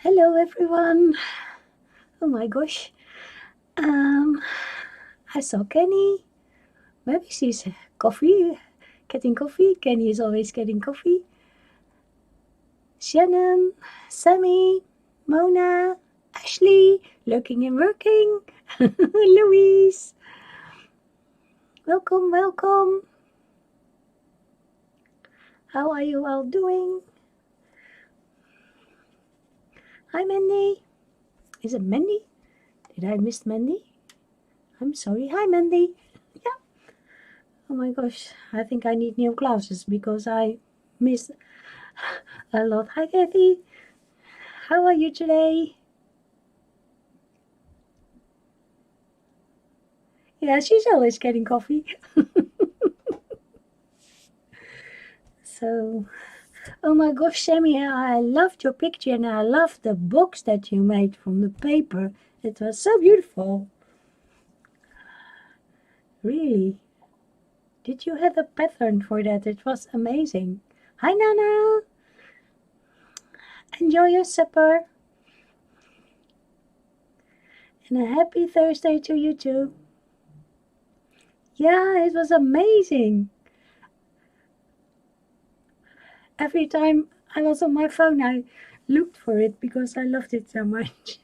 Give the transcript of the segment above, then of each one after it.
Hello everyone. Oh my gosh. I saw Kenny. Maybe she's getting coffee. Kenny is always getting coffee. Shannon, Sammy, Mona, Ashley, looking and working. Louise. Welcome, welcome. How are you all doing? Hi Mandy. Is it Mandy? Did I miss Mandy? I'm sorry. Hi Mandy. Yeah. Oh my gosh. I think I need new glasses because I missed a lot. Hi Kathy. How are you today? Yeah, she's always getting coffee. So, oh my gosh, Sammy, I loved your picture and I loved the box that you made from the paper. It was so beautiful. Really. Did you have a pattern for that? It was amazing. Hi, Nana. Enjoy your supper. And a happy Thursday to you too. Yeah, it was amazing. Every time I was on my phone, I looked for it because I loved it so much.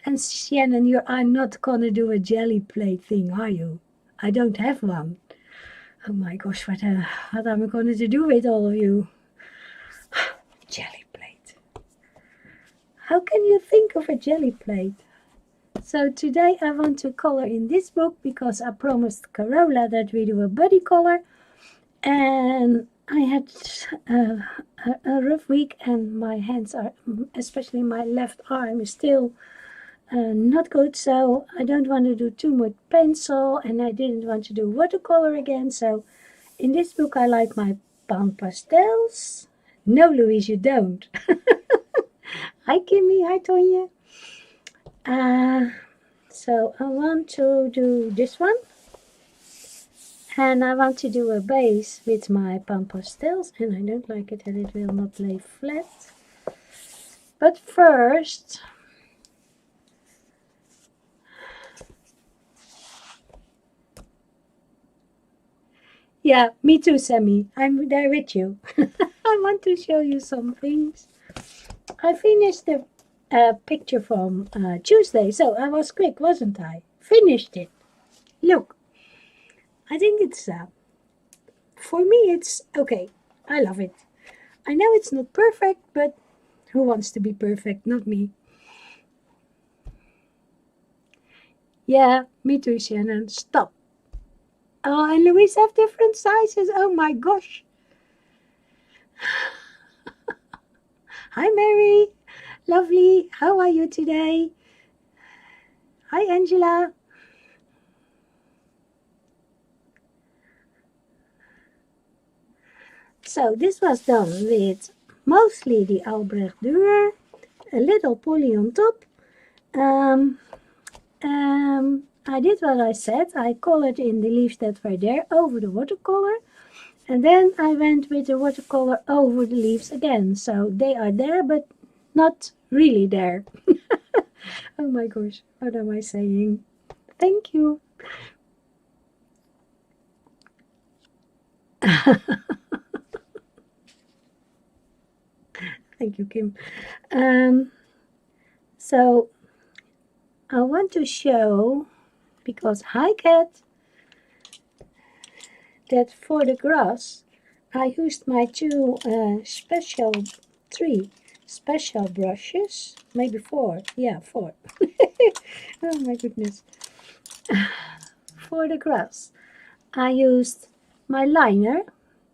And Shannon, you are not gonna do a jelly plate thing, are you? I don't have one. Oh my gosh, what am I going to do with all of you? Jelly plate. How can you think of a jelly plate? So today I want to color in this book because I promised Carola that we do a body color. And I had a rough week and my hands are, especially my left arm, is still not good. So I don't want to do too much pencil and I didn't want to do watercolor again. So in this book, I like my Panpastels. No, Louise, you don't. Hi, Kimmy. Hi, Tonya. So I want to do this one. And I want to do a base with my Panpastels. And I don't like it that it will not lay flat. But first, yeah, me too, Sammy. I'm there with you. I want to show you some things. I finished the picture from Tuesday, so I was quick, wasn't I? Finished it. Look, I think it's, for me, it's okay. I love it. I know it's not perfect, but who wants to be perfect? Not me. Yeah, me too, Shannon. Stop. Oh, and Louise have different sizes. Oh my gosh. Hi, Mary. Lovely. How are you today? Hi, Angela. So this was done with mostly the Albrecht Dürer, a little poly on top. I did what I said. I colored in the leaves that were there over the watercolor. And then I went with the watercolor over the leaves again. So they are there, but not really there. Oh my gosh, what am I saying? Thank you. Thank you, Kim. So I want to show, because hi cat, that for the grass I used my three special brushes, maybe four, yeah, four. Oh my goodness. For the grass I used my liner,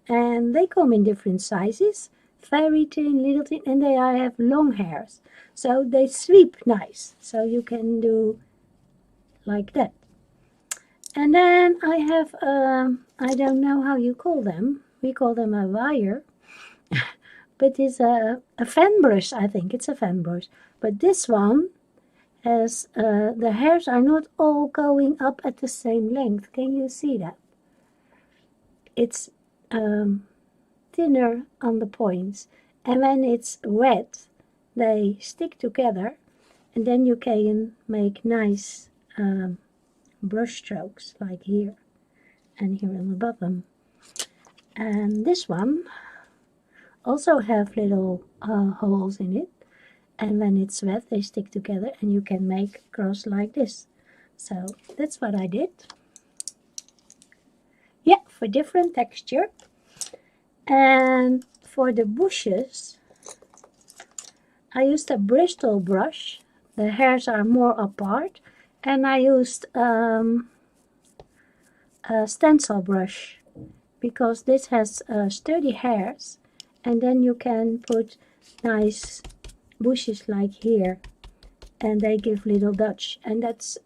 and they come in different sizes, very thin, little thin, and I have long hairs, so they sweep nice, so you can do like that. And then I have, I don't know how you call them, we call them a wire, but it's a fan brush, I think it's a fan brush. But this one has, the hairs are not all going up at the same length. Can you see that? It's thinner on the points, and when it's wet they stick together, and then you can make nice brush strokes like here and here on the bottom. And this one also have little holes in it, and when it's wet they stick together and you can make cross like this. So that's what I did. Yeah, for different texture. And for the bushes I used a Bristol brush. The hairs are more apart, and I used a stencil brush because this has sturdy hairs, and then you can put nice bushes like here, and they give little dots. And that's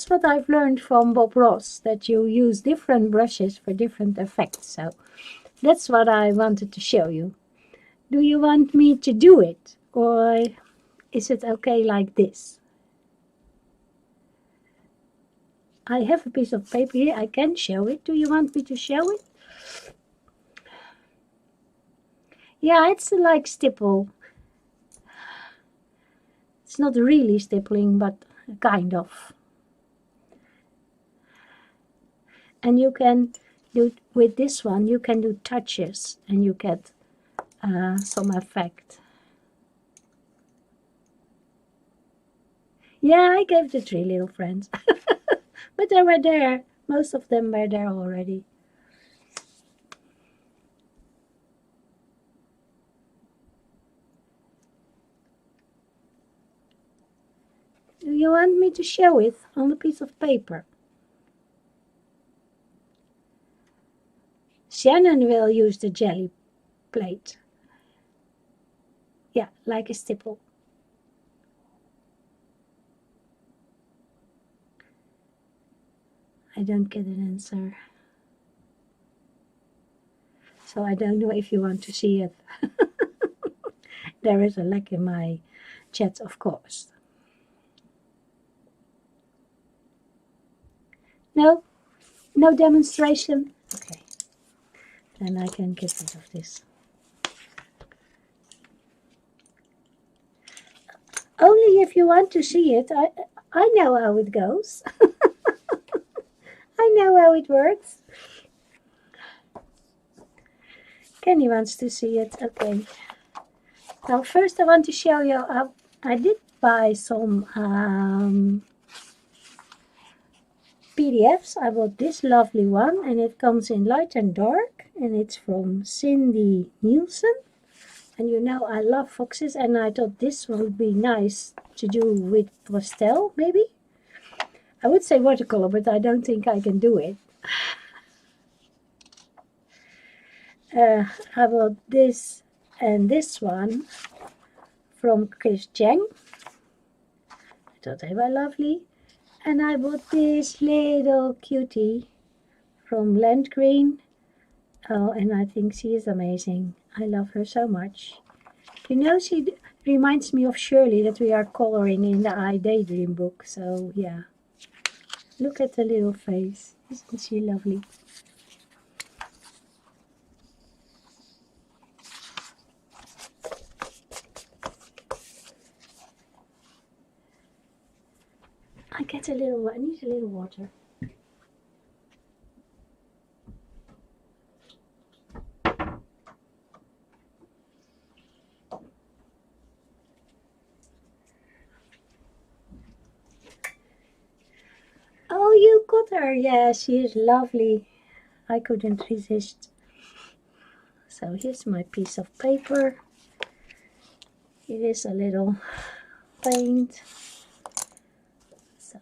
what I've learned from Bob Ross, that you use different brushes for different effects. So that's what I wanted to show you. Do you want me to do it, or is it okay like this? I have a piece of paper here, I can show it. Do you want me to show it? Yeah, it's like stipple. It's not really stippling, but kind of. And you can do, with this one, you can do touches and you get some effect. Yeah, I gave the 3 little friends. But they were there. Most of them were there already. Do you want me to show it on a piece of paper? Shannon will use the jelly plate. Yeah, like a stipple. I don't get an answer. So I don't know if you want to see it. There is a lag in my chat, of course. No? No demonstration? Okay. Then I can get rid of this. Only if you want to see it. I know how it goes. I know how it works. Kenny wants to see it. Okay. Now first I want to show you, I did buy some PDFs. I bought this lovely one, and it comes in light and dark, and it's from Cindy Nielsen. And you know I love foxes, and I thought this would be nice to do with pastel, maybe. I would say watercolor, but I don't think I can do it. I bought this and this one from Chris Cheng. I thought they were lovely. And I bought this little cutie from Land Green. Oh, and I think she is amazing. I love her so much. You know, she reminds me of Shirley that we are coloring in the I Daydream book. So, yeah. Look at the little face. Isn't she lovely? I need a little water. Oh, you got her. Yeah, she is lovely. I couldn't resist. So here's my piece of paper. Here is a little paint. So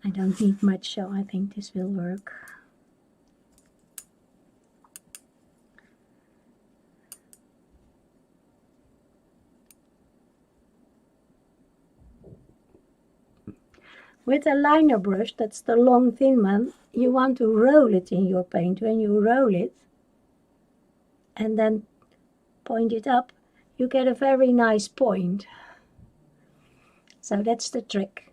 I don't need much, so I think this will work. With a liner brush, that's the long thin one, you want to roll it in your paint. When you roll it and then point it up, you get a very nice point. So that's the trick.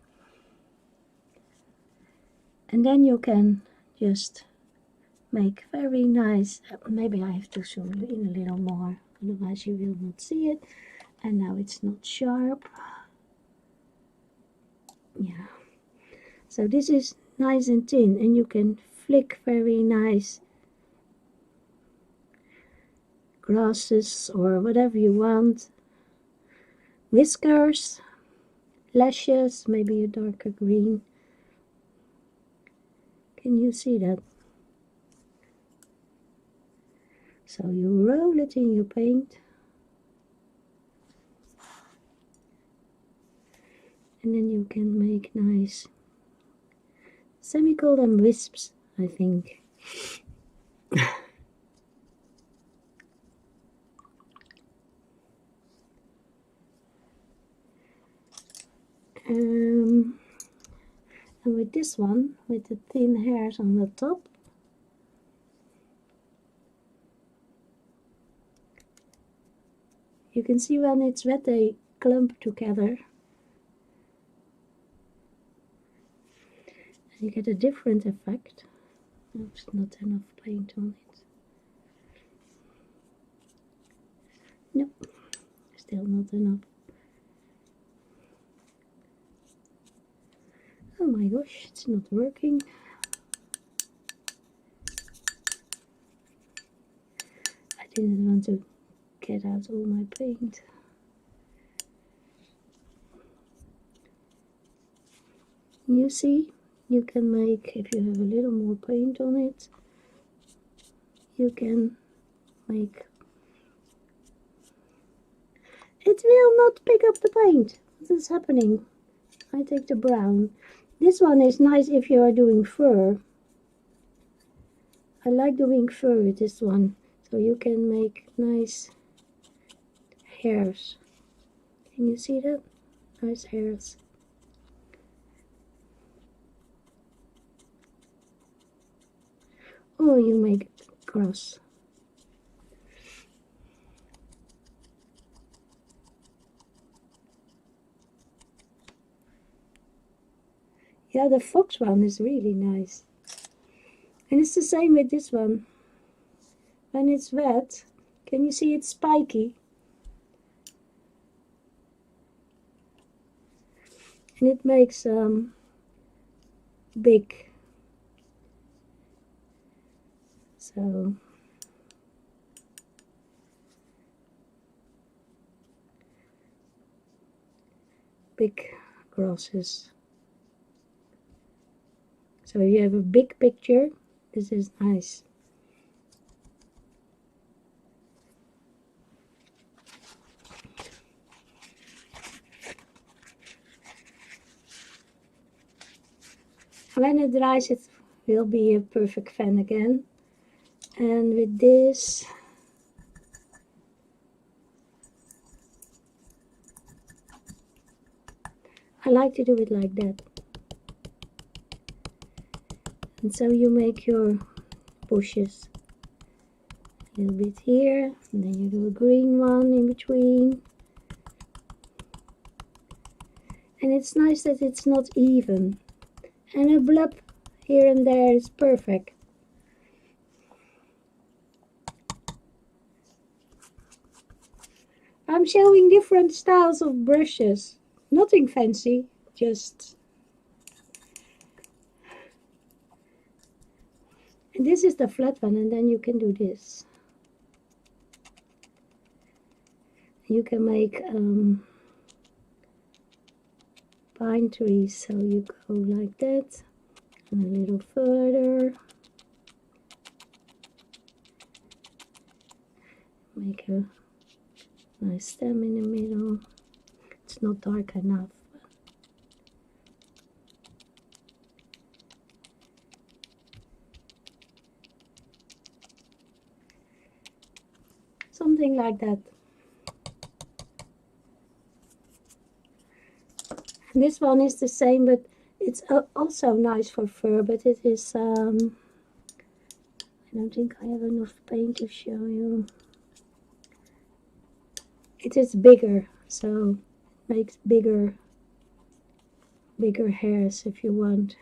And then you can just make very nice, maybe I have to zoom in a little more, otherwise you will not see it. And now it's not sharp. Yeah. So this is nice and thin, and you can flick very nice grasses or whatever you want. Whiskers, lashes, maybe a darker green. Can you see that? So you roll it in your paint. And then you can make nice, we call them wisps, I think. And with this one, with the thin hairs on the top, you can see when it's wet they clump together. And you get a different effect. There's not enough paint on it. Nope, still not enough. Oh my gosh, it's not working. I didn't want to get out all my paint. You see, you can make, if you have a little more paint on it, you can make, it will not pick up the paint. What is happening? I take the brown. This one is nice if you are doing fur. I like doing fur with this one, so you can make nice hairs. Can you see that? Nice hairs. Or you make it cross. Yeah, the fox one is really nice. And it's the same with this one. When it's wet, can you see it's spiky? And it makes big. So big grasses. So if you have a big picture, this is nice. When it dries, it will be a perfect fan again. And with this, I like to do it like that. And so you make your bushes. A little bit here, and then you do a green one in between. And it's nice that it's not even. And a blub here and there is perfect. I'm showing different styles of brushes. Nothing fancy, just... And this is the flat one, and then you can do this. You can make pine trees, so you go like that, and a little further. Make a nice stem in the middle. It's not dark enough. something like that. This one is the same, but it's also nice for fur, but it is, I don't think I have enough paint to show you. It is bigger, so it makes bigger hairs if you want.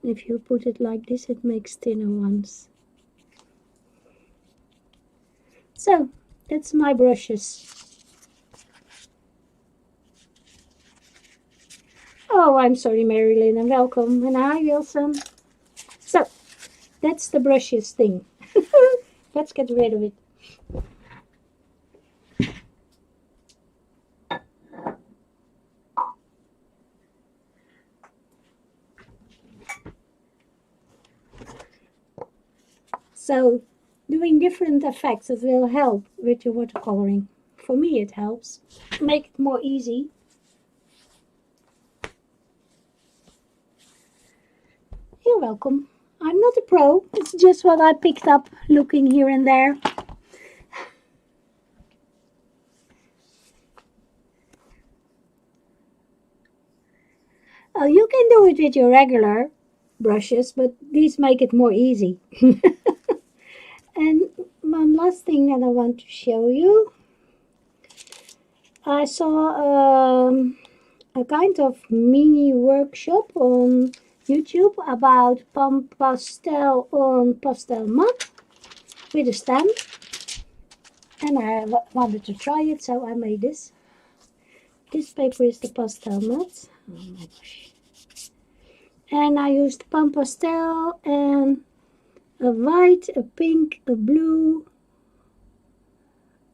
If you put it like this, it makes thinner ones. So, that's my brushes. Oh, I'm sorry, Marilyn, and welcome. And hi, Wilson. So, that's the brushes thing. Let's get rid of it. So, doing different effects, it will help with your watercoloring. For me, it helps. Make it more easy. You're welcome. I'm not a pro. It's just what I picked up looking here and there. Oh, you can do it with your regular brushes, but these make it more easy. And one last thing that I want to show you. I saw a kind of mini workshop on YouTube about Panpastel on pastel mat with a stamp, and I wanted to try it, so I made this. This paper is the pastel mat. Oh my gosh. And I used Panpastel and a white, a pink, a blue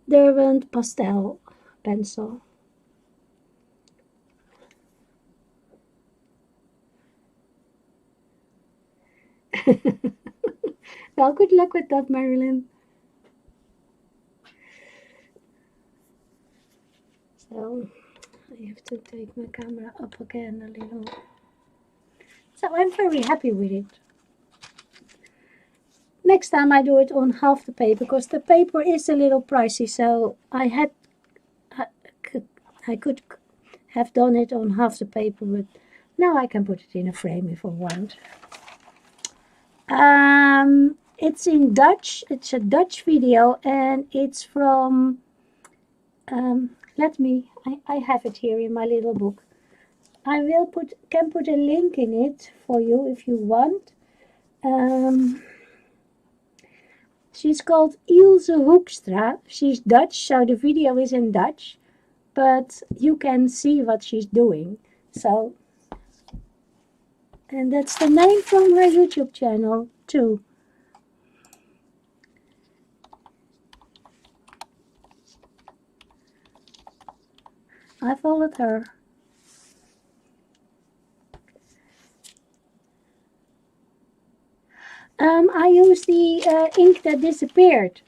Derwent pastel pencil. Well, good luck with that, Marilyn. So, I have to take my camera up again a little. So, I'm very happy with it. Next time I do it on half the paper, because the paper is a little pricey, so I could have done it on half the paper, but now I can put it in a frame if I want. It's in Dutch. It's a Dutch video, and it's from, I have it here in my little book. I can put a link in it for you if you want. She's called Ilse Hoekstra. She's Dutch, so the video is in Dutch, but you can see what she's doing. So, and that's the name from her YouTube channel too. I followed her. I used the ink that disappeared.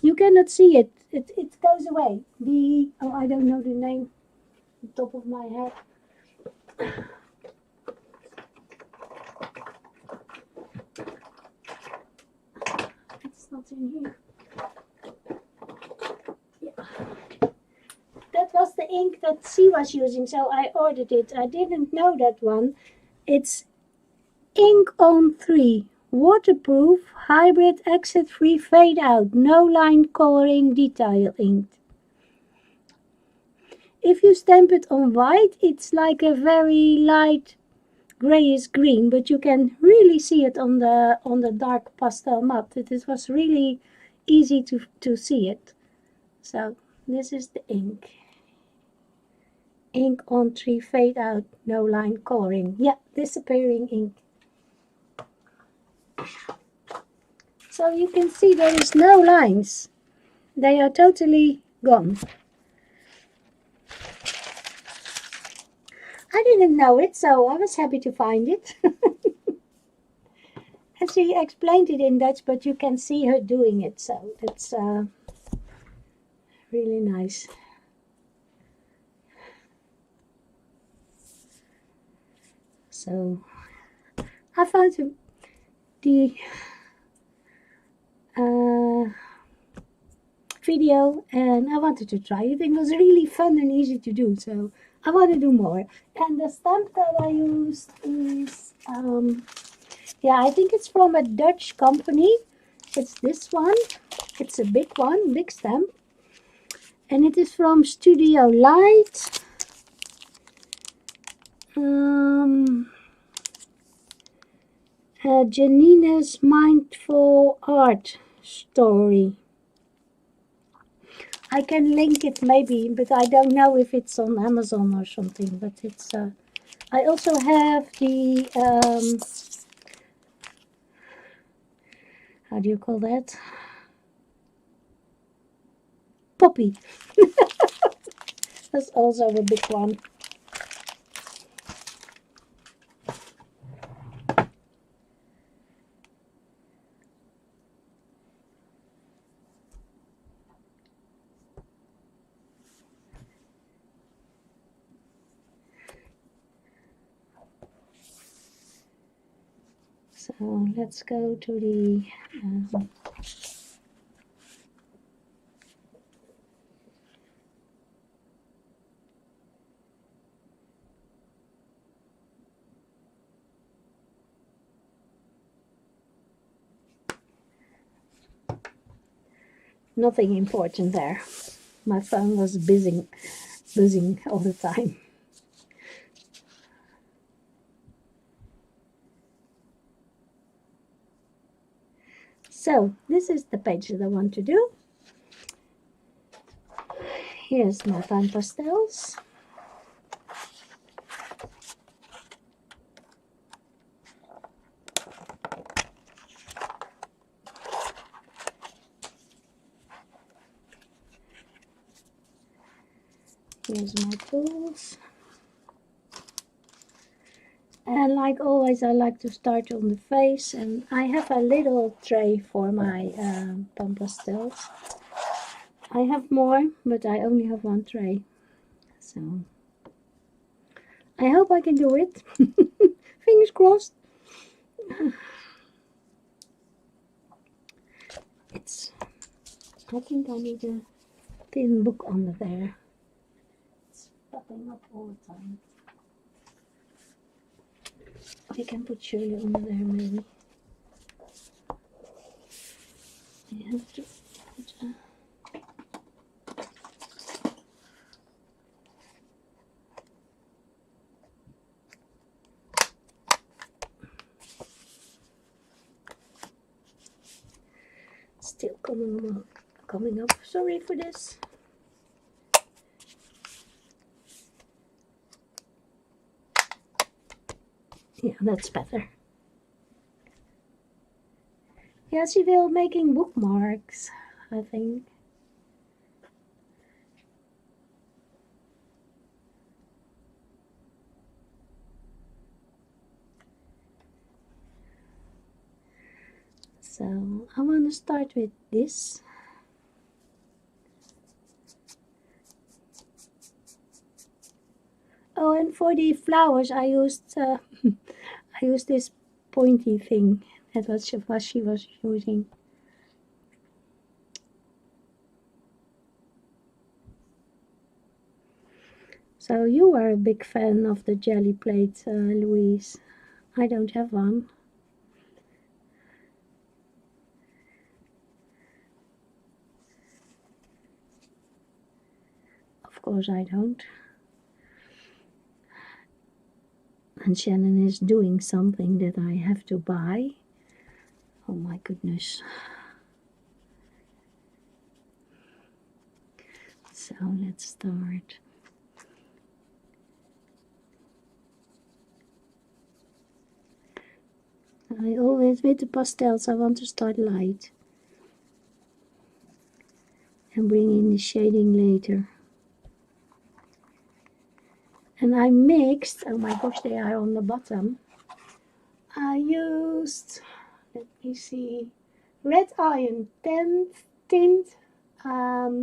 You cannot see it. It goes away. I don't know the name on top of my head. It's not in here. Yeah. That was the ink that she was using, so I ordered it. I didn't know that one. It's Ink on 3. Waterproof, hybrid, exit-free, fade-out, no-line coloring detail ink. If you stamp it on white, it's like a very light grayish green, but you can really see it on the dark pastel mat. It was really easy to see it. So this is the ink. Ink on 3, fade-out, no-line coloring. Yeah, disappearing ink. So you can see there is no lines. They are totally gone. I didn't know it, so I was happy to find it. And she explained it in Dutch, but you can see her doing it, so that's really nice. So I found the video, and I wanted to try it. It was really fun and easy to do, so I want to do more. And the stamp that I used is, yeah, I think it's from a Dutch company. It's this one. It's a big one, big stamp. And it is from Studio Light. Janina's Mindful Art Story. I can link it maybe, but I don't know if it's on Amazon or something. But it's. I also have the. How do you call that? Poppy. That's also a big one. So let's go to the nothing important there. My phone was buzzing all the time. So this is the page that I want to do. Here's my Panpastels. Here's my tools. And like always, I like to start on the face. And I have a little tray for my Panpastels. I have more, but I only have one tray. So I hope I can do it. Fingers crossed. I think I need a thin book under there. It's popping up all the time. I can put Shirley under there maybe. I have to put still coming up. Sorry for this. Yeah, that's better. Yeah, she will making bookmarks, I think. So I want to start with this. Oh, and for the flowers, I used I used this pointy thing. That was what she was using. So you are a big fan of the jelly plate, Louise. I don't have one. Of course I don't. And Shannon is doing something that I have to buy. Oh my goodness. So let's start. I always, with the pastels, I want to start light. And bring in the shading later. And I mixed, oh my gosh, they are on the bottom. I used, let me see, red iron tint, raw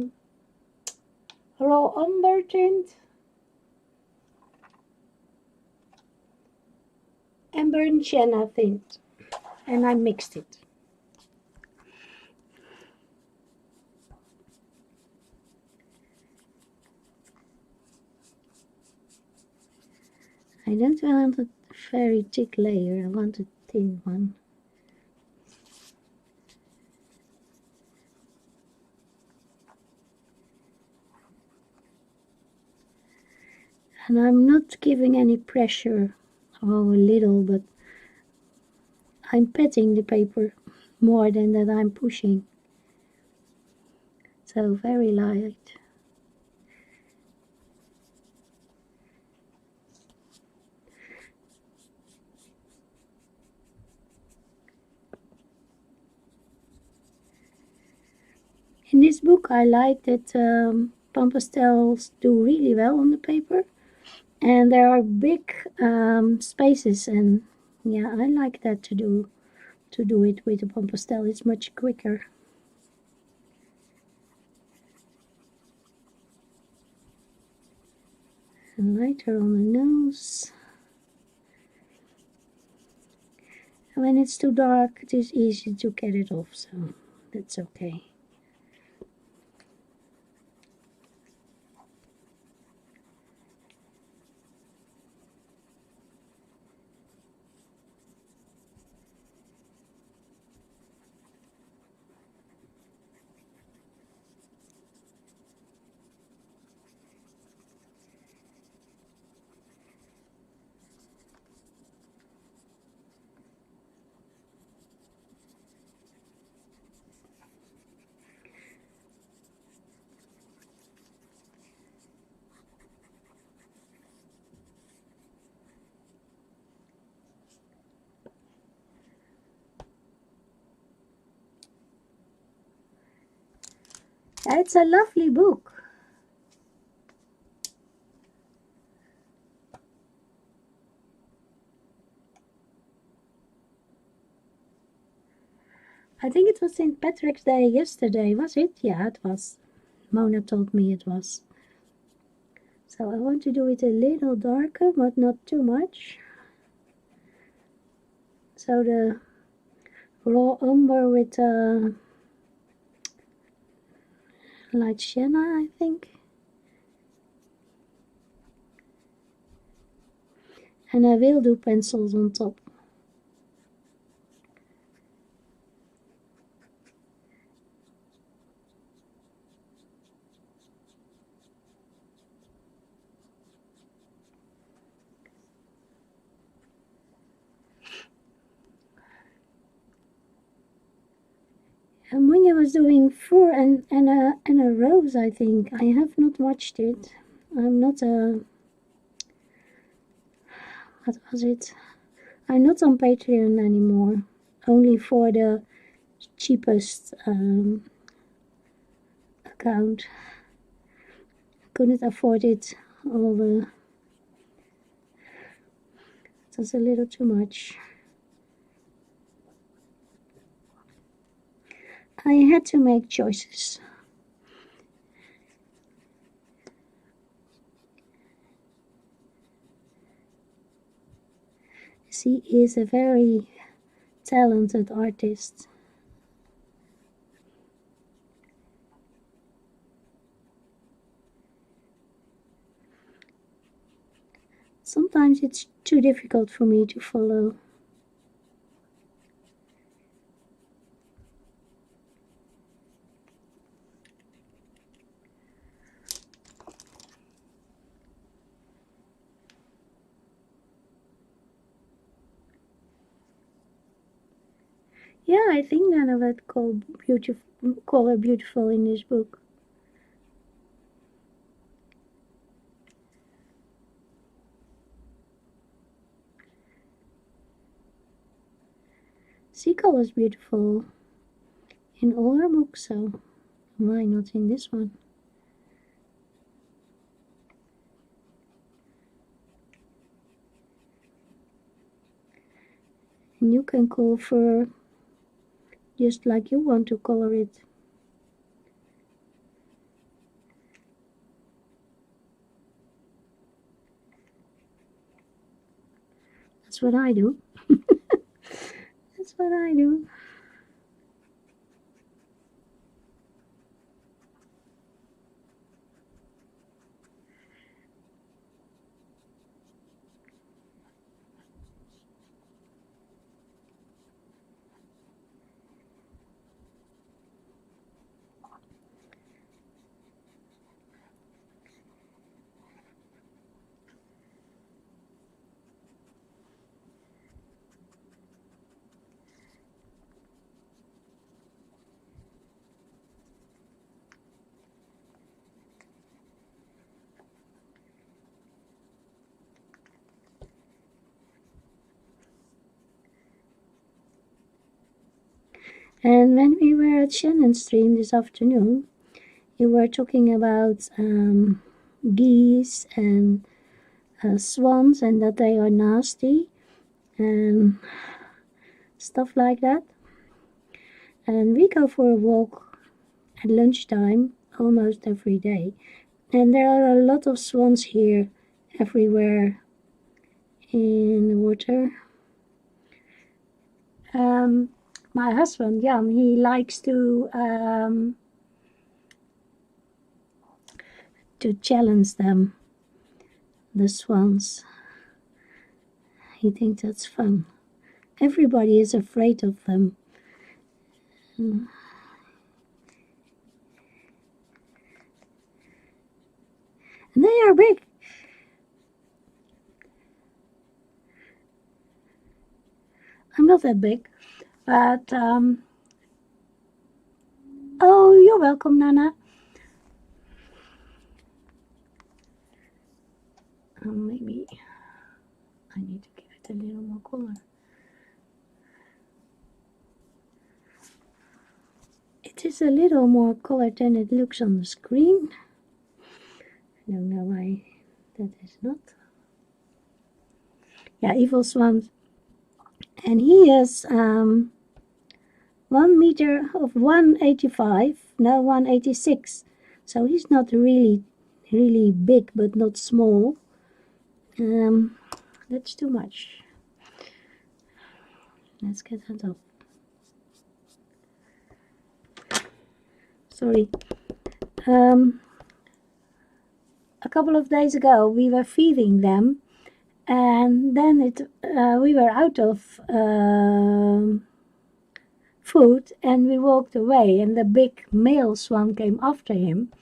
umber tint, and burnt sienna tint. and I mixed it. I don't want a very thick layer, I want a thin one. And I'm not giving any pressure, oh, a little, but I'm patting the paper more than that I'm pushing. So very light. In this book I like that Panpastels do really well on the paper. And there are big spaces, and yeah, I like that to do it with a Panpastel. It's much quicker. And lighter on the nose. And when it's too dark, it is easy to get it off, so that's okay. It's a lovely book. I think it was St. Patrick's Day yesterday, was it? Yeah, it was. Mona told me it was. So I want to do it a little darker, but not too much. So the raw umber with light sienna, I think. And I will do pencils on top. And Monya was doing fur and a rose, I think. I have not watched it. I'm not a... What was it? I'm not on Patreon anymore. Only for the cheapest account. I couldn't afford it. All the... It was a little too much. I had to make choices. She is a very talented artist. Sometimes it's too difficult for me to follow. Yeah, I think none of it call her beautiful in this book. Sika was beautiful in all her books, so why not in this one? And you can color fur just like you want to color it. That's what I do. That's what I do. And when we were at Shannon Stream this afternoon, we were talking about geese and swans and that they are nasty and stuff like that. And we go for a walk at lunchtime almost every day. And there are a lot of swans here everywhere in the water. My husband, Jan, he likes to challenge them, the swans. He thinks that's fun. Everybody is afraid of them. And they are big. I'm not that big, but oh, you're welcome, Nana. Maybe I need to give it a little more color. It is a little more colored than it looks on the screen. I don't know why that is not. Yeah, Evil Swans. And he is 1 meter of 185, now 186. So he's not really big, but not small. That's too much. Let's get that off. Sorry. A couple of days ago we were feeding them, and then we were out of food, and we walked away, and the big male swan came after him,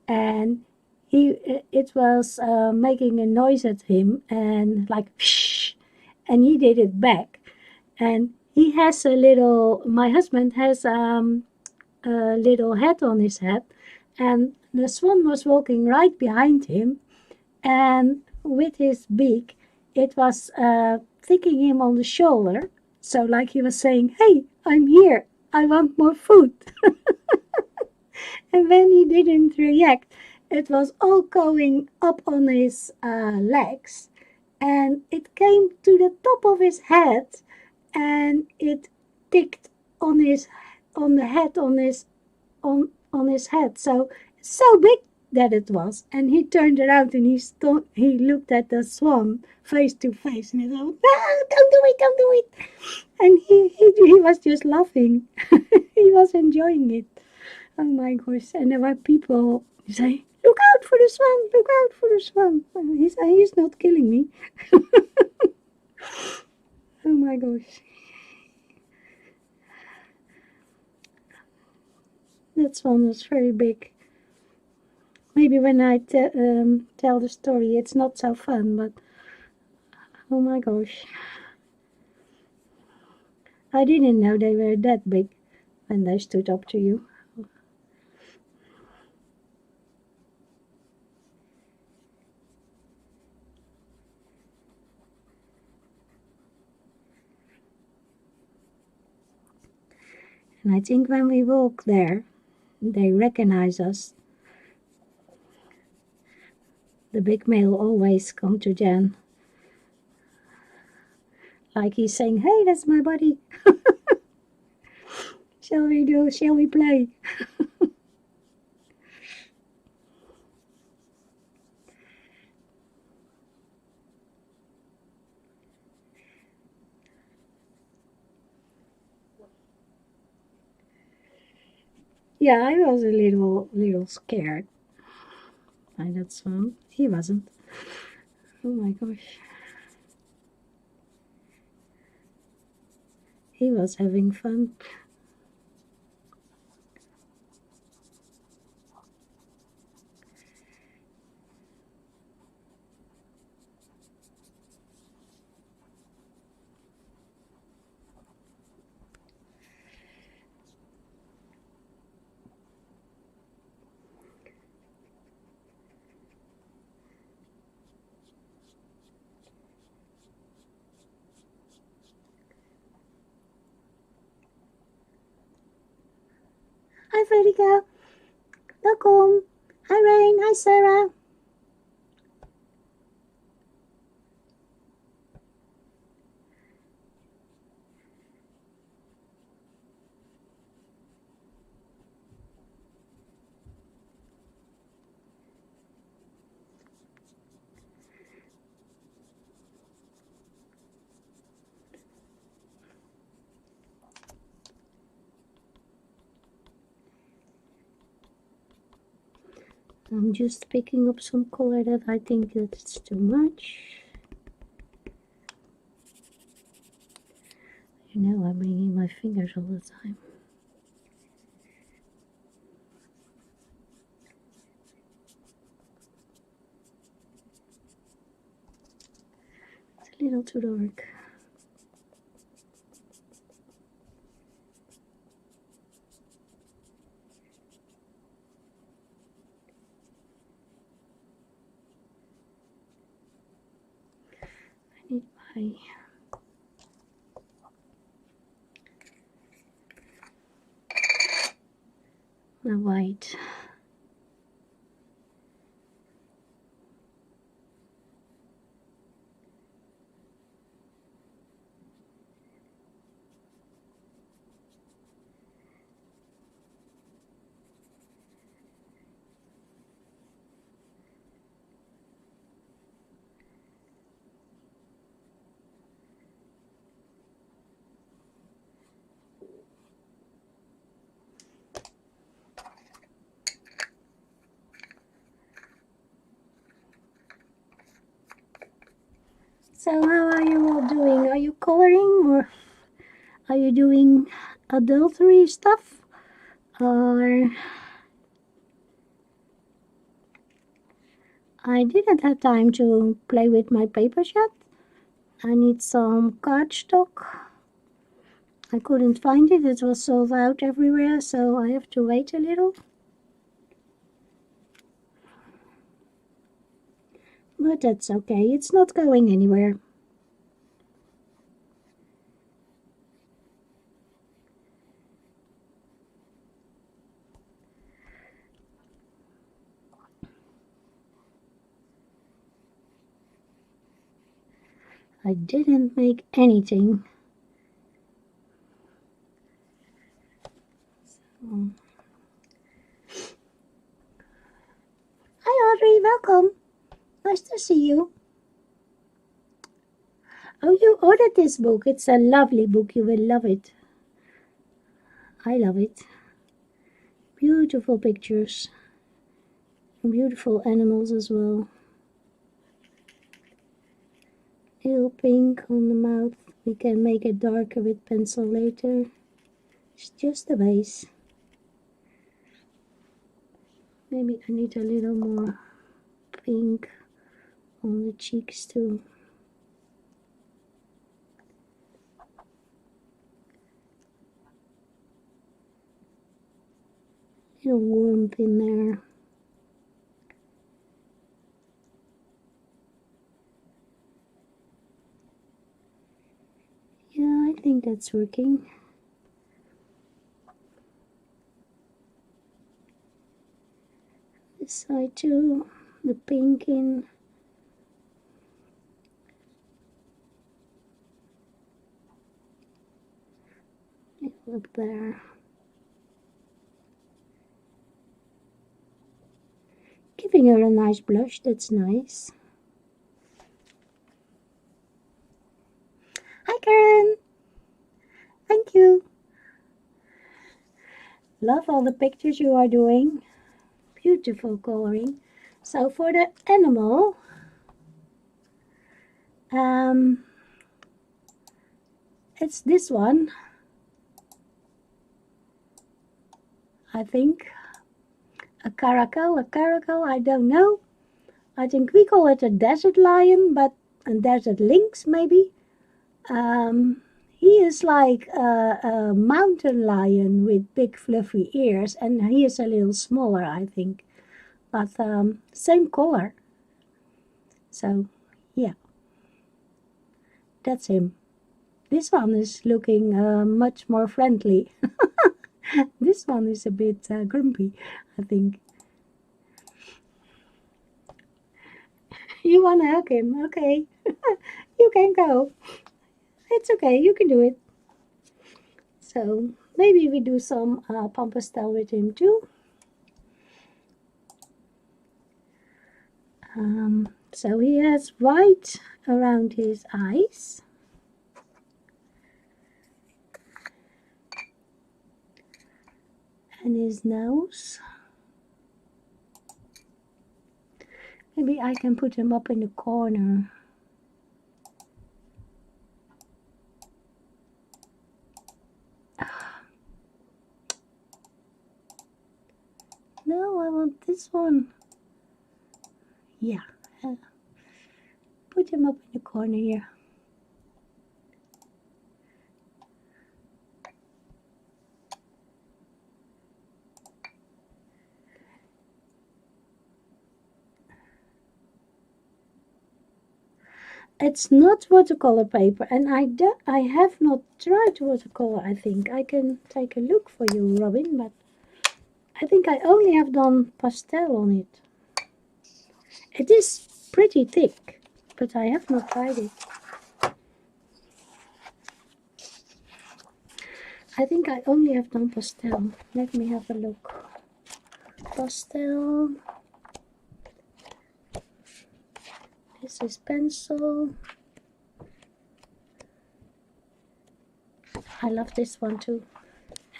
and it was making a noise at him, and like shh, and he did it back, and he has my husband has a little hat on his head, and the swan was walking right behind him, and with his beak it was ticking him on the shoulder, so like he was saying, hey, I'm here, I want more food. And when he didn't react, it was all going up on his legs, and it came to the top of his head, and it ticked on the head on his head. So big that it was, and he turned around and he looked at the swan face to face, and he thought, no, don't do it, and he was just laughing. He was enjoying it. Oh my gosh. And there were people say, look out for the swan, look out for the swan. He's not killing me. Oh my gosh. That swan was very big. Maybe when I tell the story it's not so fun, but oh my gosh. I didn't know they were that big when they stood up to you. And I think when we walk there, they recognize us. The big male always come to Jan. Like he's saying, hey, that's my buddy. Shall we play? Yeah, I was a little scared by that song. He wasn't. Oh my gosh. He was having fun. Hi, Frederica. Welcome. Hi, Rain. Hi, Sarah. I'm just picking up some color that I think that it's too much. You know, I'm bringing my fingers all the time. It's a little too dark. I need my white. So how are you all doing? Are you coloring or are you doing adultery stuff? Or I didn't have time to play with my papers yet. I need some cardstock. I couldn't find it. It was sold out everywhere, so I have to wait a little. But that's okay. It's not going anywhere. I didn't make anything. So. Hi Audrey, welcome. Nice to see you. Oh, you ordered this book. It's a lovely book. You will love it. I love it. Beautiful pictures. Beautiful animals as well. Little pink on the mouth. We can make it darker with pencil later. It's just the base. Maybe I need a little more pink on the cheeks too. Little warmth in there. Yeah, I think that's working. This side too, the pink in. Up there. Giving her a nice blush, that's nice. Hi Karen! Thank you! Love all the pictures you are doing. Beautiful coloring. So for the animal, it's this one, I think. A caracal, I don't know. I think we call it a desert lion, but a desert lynx maybe. He is like a mountain lion with big fluffy ears, and he is a little smaller, I think. But same color. So, yeah, that's him. This one is looking much more friendly. This one is a bit grumpy, I think. You want to hug him? Okay. You can go. It's okay, you can do it. So maybe we do some Panpastel with him too. So he has white around his eyes. And his nose. Maybe I can put him up in the corner. No, I want this one. Yeah. Put him up in the corner here. It's not watercolor paper, and I have not tried watercolor. I think I can take a look for you, Robin, but I think I only have done pastel on it. It is pretty thick, but I have not tried it. I think I only have done pastel. Let me have a look. Pastel. This is pencil. I love this one too.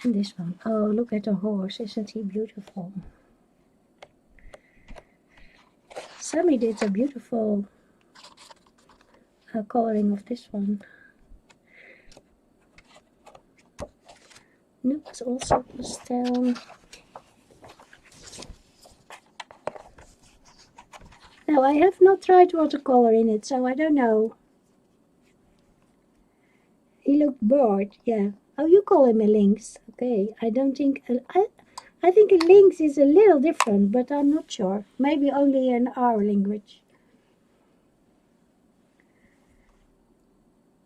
And this one. Oh, look at the horse. Isn't he beautiful? Sammy did a beautiful coloring of this one. No, it's also pastel. No, I have not tried watercolor in it, so I don't know. He looked bored, yeah. Oh, you call him a lynx. Okay, I don't think... I think a lynx is a little different, but I'm not sure. Maybe only in our language.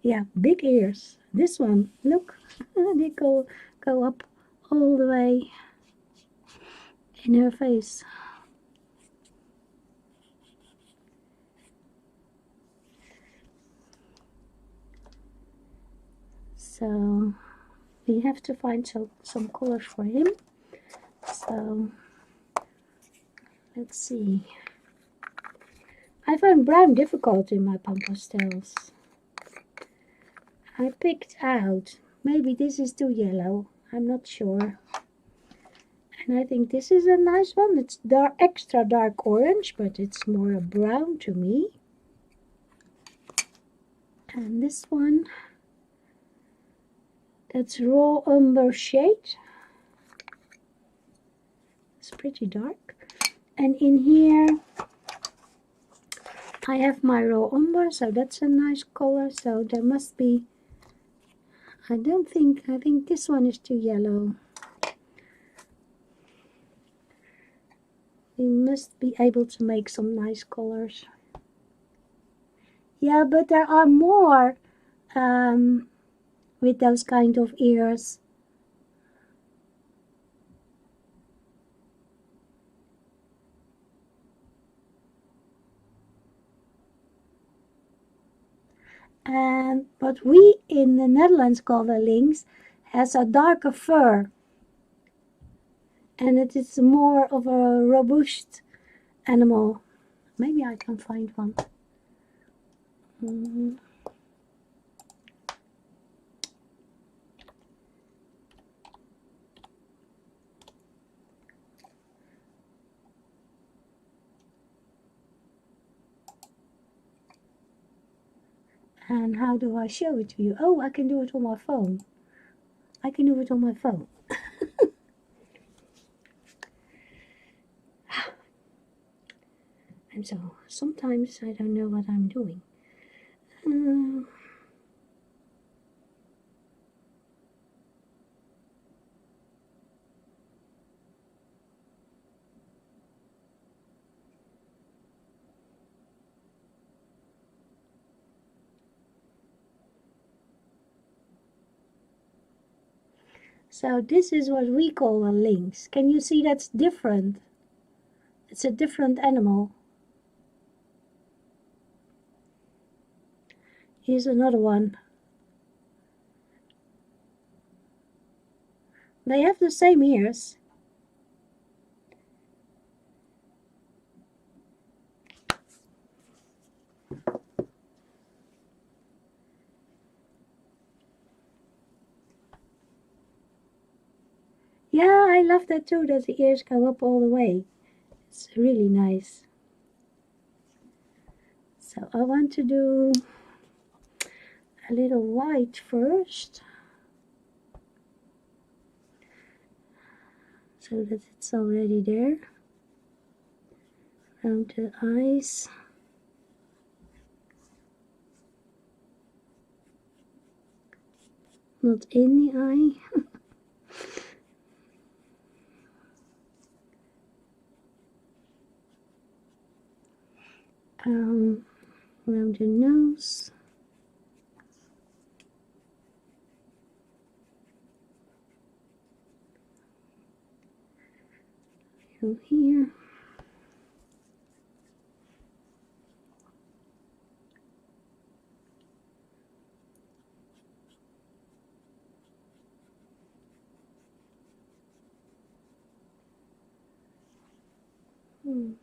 Yeah, big ears. This one, look. They go up all the way in her face. So we have to find some colors for him. So let's see. I found brown difficult in my Panpastels. I picked out, maybe this is too yellow, I'm not sure. And I think this is a nice one. It's extra dark orange, but it's more a brown to me. And this one, that's raw umber shade. It's pretty dark. And in here, I have my raw umber, so that's a nice color. So there must be, I think this one is too yellow. We must be able to make some nice colors. Yeah, but there are more with those kind of ears. And what we in the Netherlands call the lynx has a darker fur. And it is more of a robust animal. Maybe I can find one. And how do I show it to you? Oh, I can do it on my phone. I can do it on my phone. And so sometimes I don't know what I'm doing. So this is what we call a lynx. Can you see that's different? It's a different animal. Here's another one. They have the same ears. Yeah, I love that too, that the ears go up all the way. It's really nice. So I want to do a little white first, so that it's already there. Around the eyes. Not in the eye. Around the nose. Here.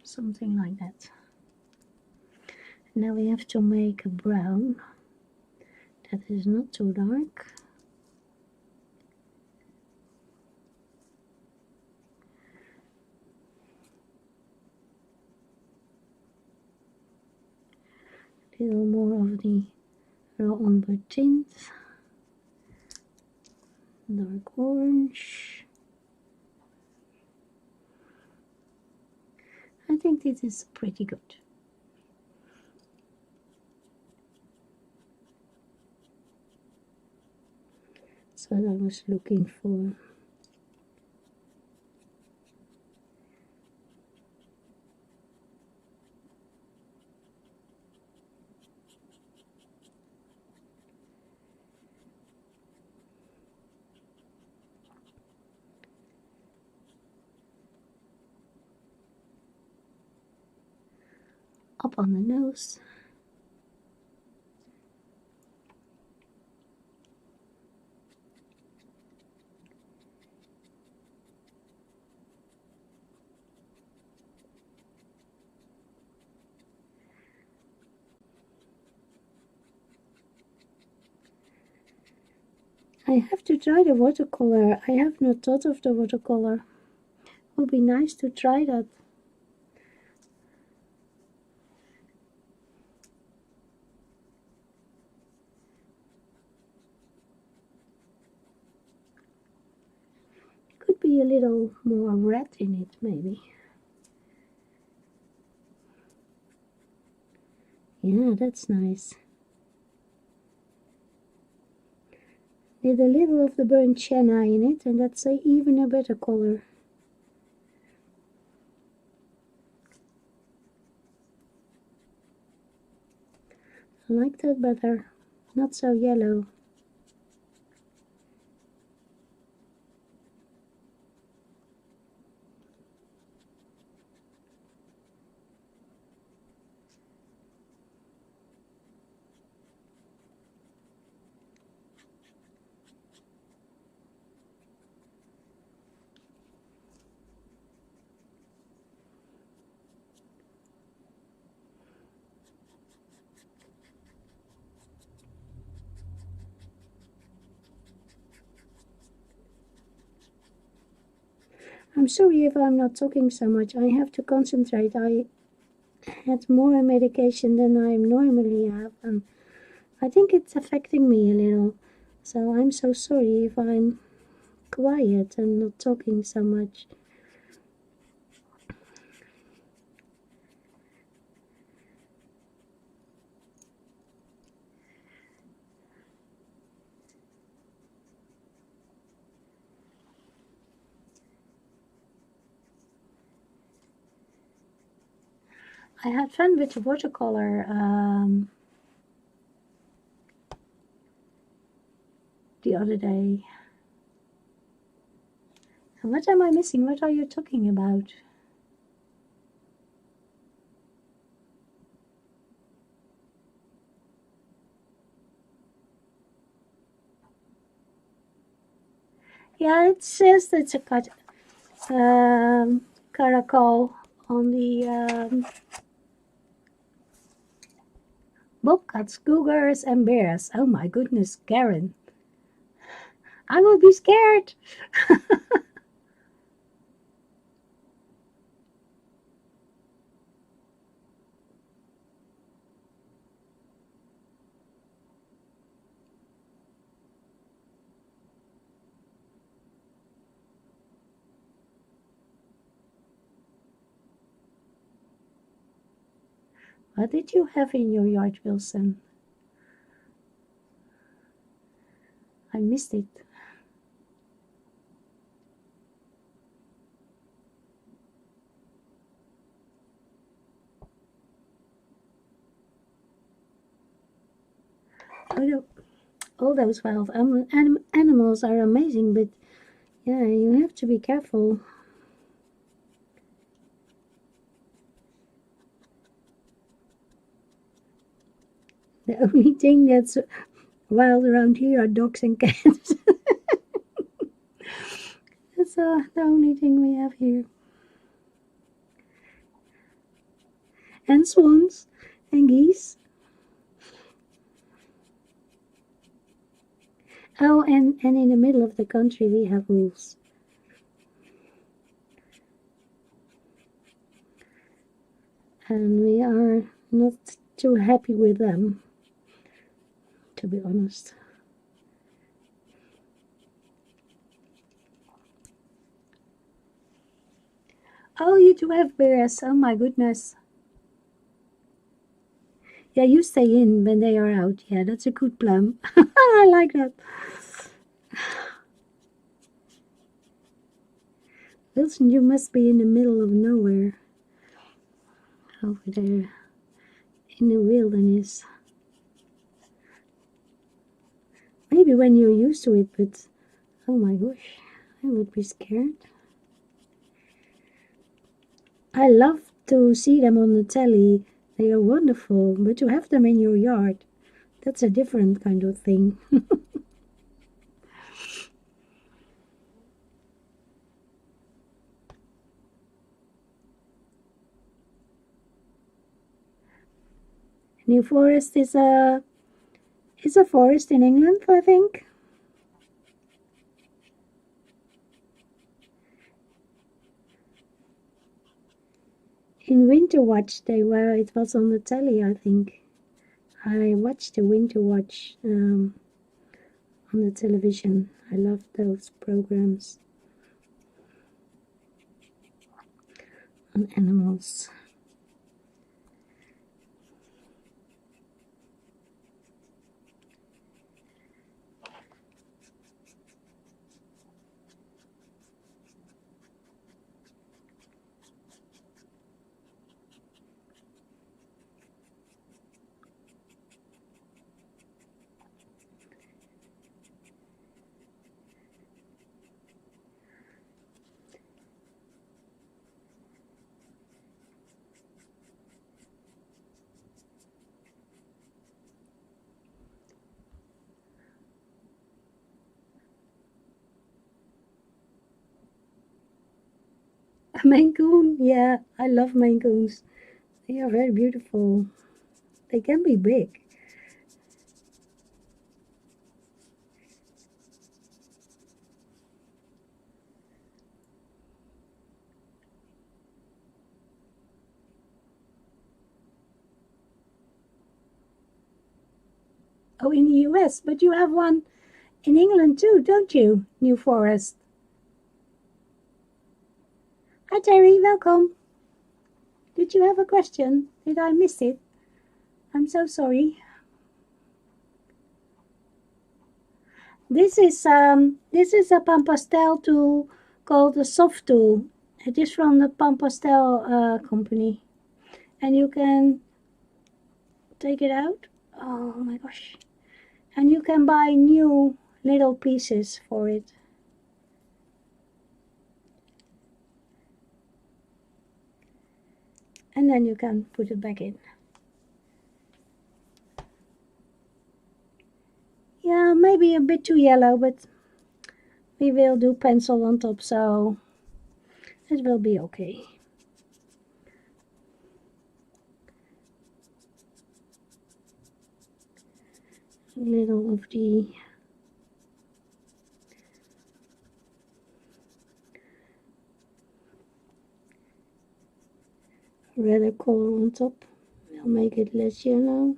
Something like that. Now we have to make a brown that is not too dark. A little more of the raw umber tint. Dark orange. I think this is pretty good. That's what I was looking for. Up on the nose. I have to try the watercolor. I have not thought of the watercolor. It would be nice to try that. Could be a little more red in it, maybe. Yeah, that's nice. Need a little of the burnt sienna in it, and that's even a better color. I like that better. Not so yellow. I'm sorry if I'm not talking so much. I have to concentrate. I had more medication than I normally have, and I think it's affecting me a little. So I'm so sorry if I'm quiet and not talking so much. I had fun with the watercolor the other day. And what am I missing? What are you talking about? Yeah, it says it's a caracol on the bobcats, cougars, and bears. Oh my goodness, Karen. I will be scared. What did you have in your yard, Wilson? I missed it. Oh, all those wild animals are amazing, but yeah, you have to be careful. The only thing that's wild around here are dogs and cats. That's the only thing we have here. And swans and geese. Oh, and in the middle of the country we have wolves. And we are not too happy with them, to be honest. Oh, you do have bears. Oh my goodness. Yeah, you stay in when they are out. Yeah, that's a good plan. I like that. Wilson, you must be in the middle of nowhere. Over there. In the wilderness. Maybe when you're used to it, but oh my gosh, I would be scared. I love to see them on the telly. They are wonderful, but to have them in your yard, that's a different kind of thing. New Forest is a forest in England, I think. In Winter Watch, it was on the telly, I think. I watched the Winter Watch on the television. I love those programs on animals. A Maine Coon, yeah, I love Maine Coons. They are very beautiful. They can be big. Oh, in the US, but you have one in England too, don't you? New Forest. Hi Terry, welcome. Did you have a question? Did I miss it? I'm so sorry. This is a Panpastel tool called the soft tool. It is from the Panpastel company, and you can take it out. Oh my gosh! And you can buy new little pieces for it. And then you can put it back in. Yeah, maybe a bit too yellow, but we will do pencil on top, so it will be okay. A little of the redder color on top will make it less yellow.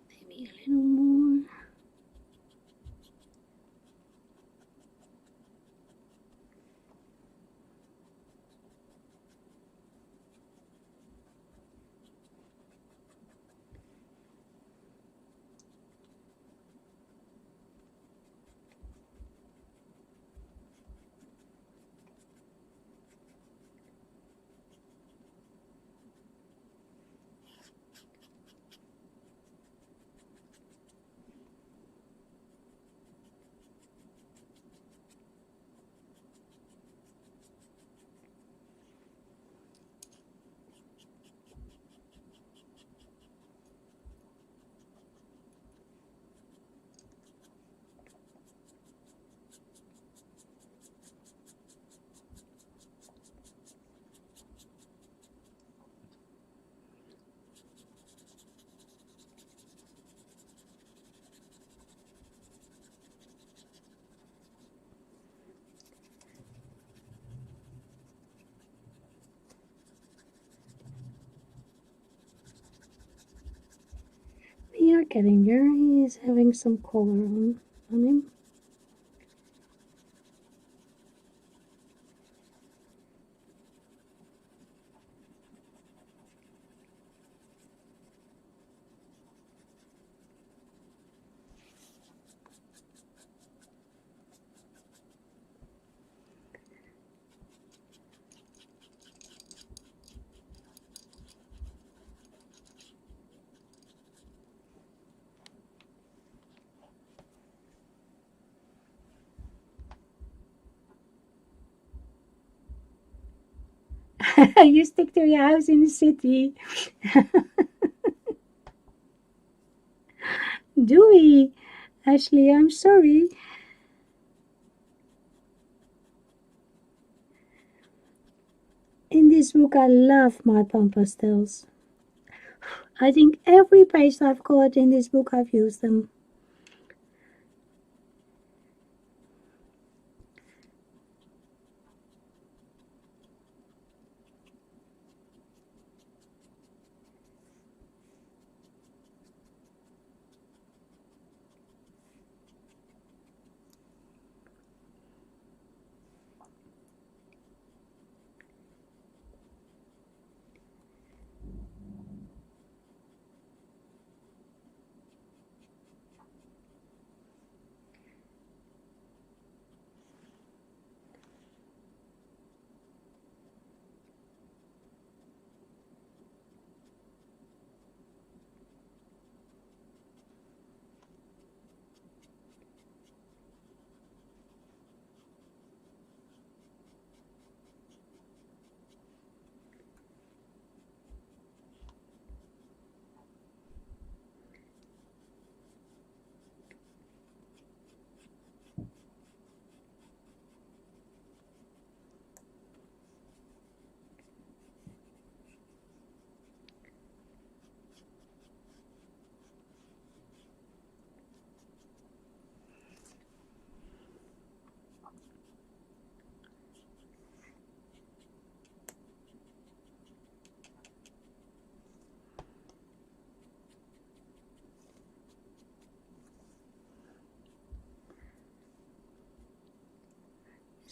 Maybe a little more. We are getting there. He is having some color on him. You stick to your house in the city. Do we? Ashley, I'm sorry. In this book, I love my Panpastels. I think every page I've colored in this book, I've used them.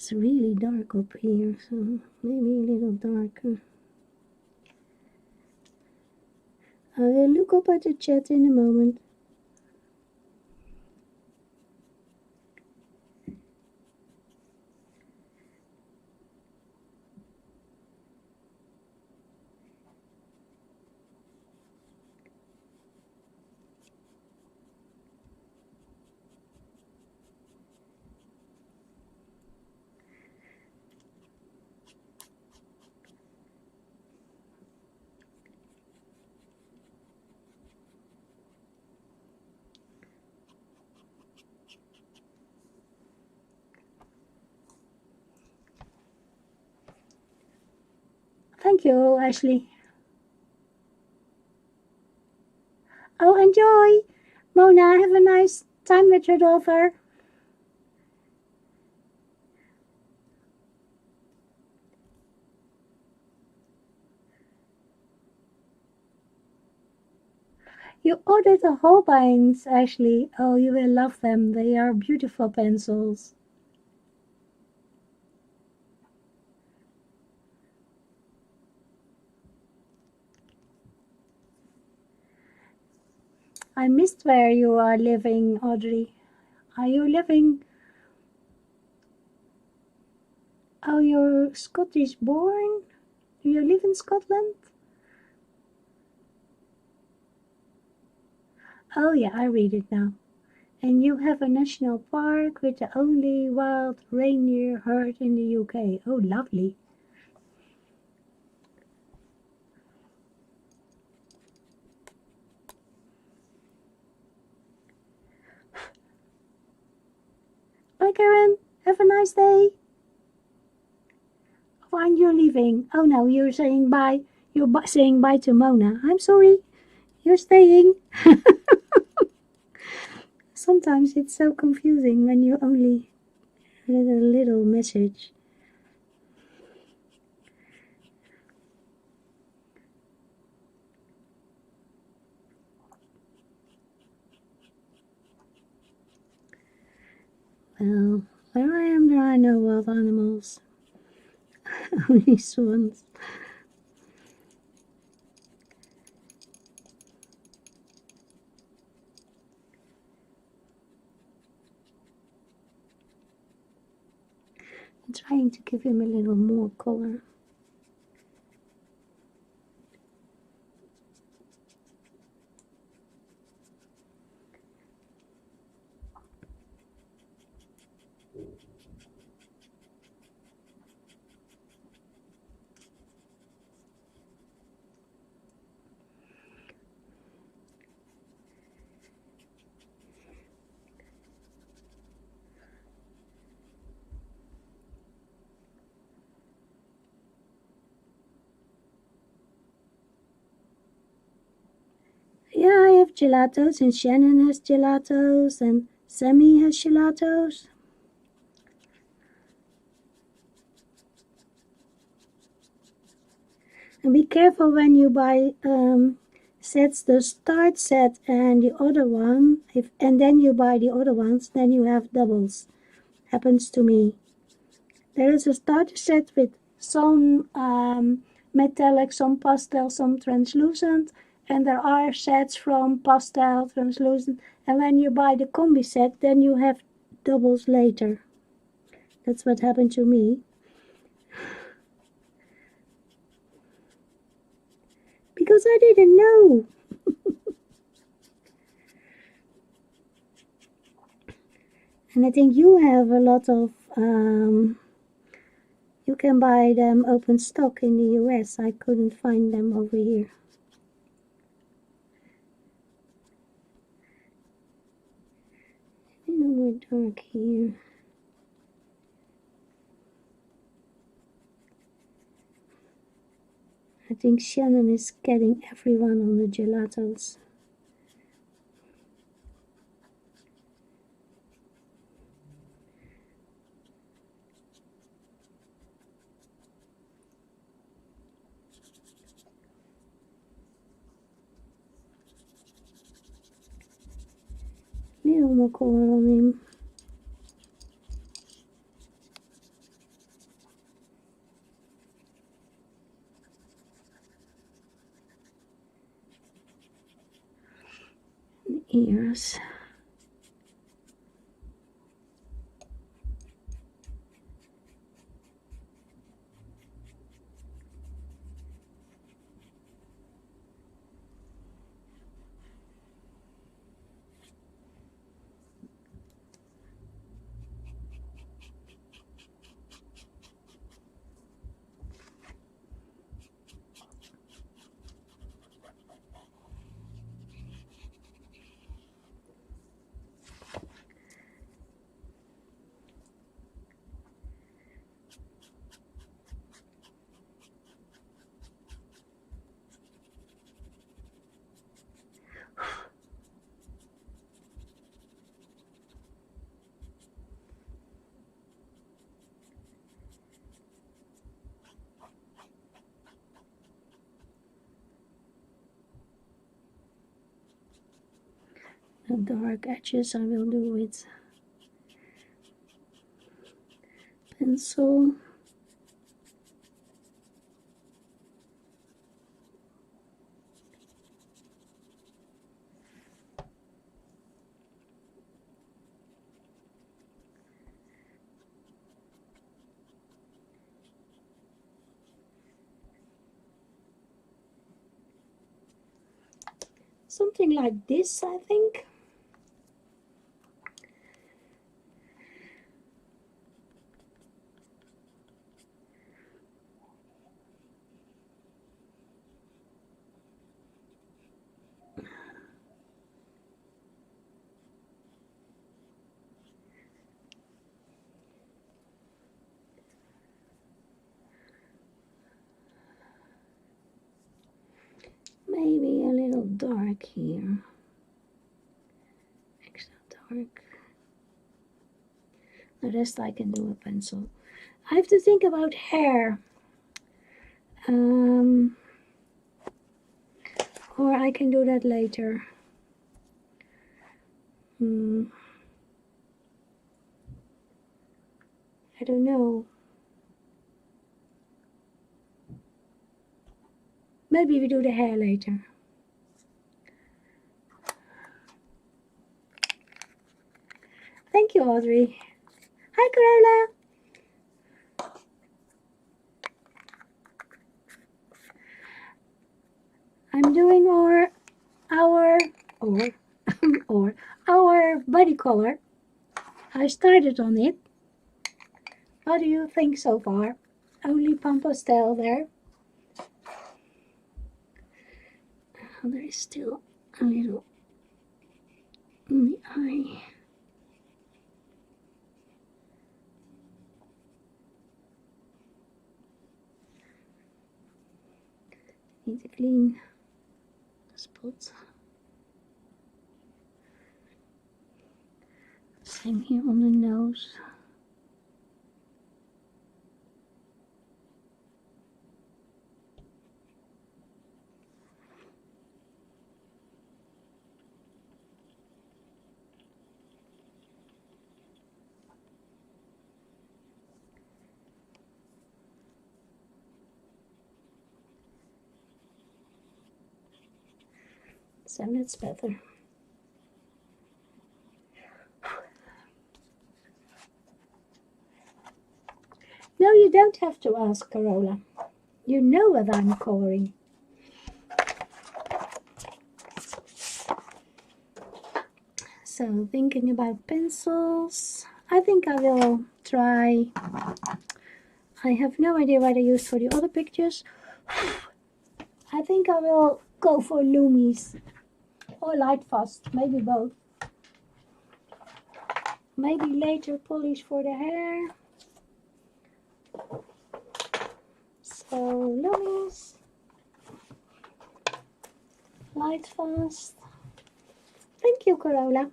It's really dark up here, so maybe a little darker. I will look up at the chat in a moment. Thank you, Ashley. Oh, enjoy! Mona, have a nice time with your daughter. You ordered the Holbeins, Ashley. Oh, you will love them. They are beautiful pencils. I missed where you are living, Audrey. Are you living? Oh, you're Scottish born? Do you live in Scotland? Oh yeah, I read it now. And you have a national park with the only wild reindeer herd in the UK. Oh, lovely. Bye, Karen. Have a nice day. Why are you leaving? Oh no, you're saying bye. You're saying bye to Mona. I'm sorry. You're staying. Sometimes it's so confusing when you only read a little message. Well, where I am, there are no wild animals. Only swans. I'm trying to give him a little more color. Yeah, I have gelatos, and Shannon has gelatos, and Sammy has gelatos. And be careful when you buy sets, the start set and the other one, and then you buy the other ones, then you have doubles. Happens to me. There is a starter set with some metallic, some pastel, some translucent, and there are sets from pastel, translucent, and when you buy the combi set, then you have doubles later. That's what happened to me. Because I didn't know. And I think you have a lot of, you can buy them open stock in the US. I couldn't find them over here. A little more dark here. I think Shannon is getting everyone on the gelatos. Little more color on him. ears. The dark edges I will do with pencil. Something like this, I think. Maybe a little dark here. Extra dark. The rest I can do with pencil. I have to think about hair. Or I can do that later. I don't know. Maybe we do the hair later. Thank you, Audrey. Hi, Corolla. I'm doing our body color. I started on it. What do you think so far? Only Panpastel there. Oh, there is still a little on the eye. Need to clean the spots. Same here on the nose. So that's better. No, you don't have to ask, Corolla. You know what I'm coloring. So thinking about pencils, I think I will try. I have no idea what I used for the other pictures. I think I will go for Loomies or Light Fast, maybe both. Maybe later polish for the hair. So Loomies, Light Fast. Thank you, Corolla.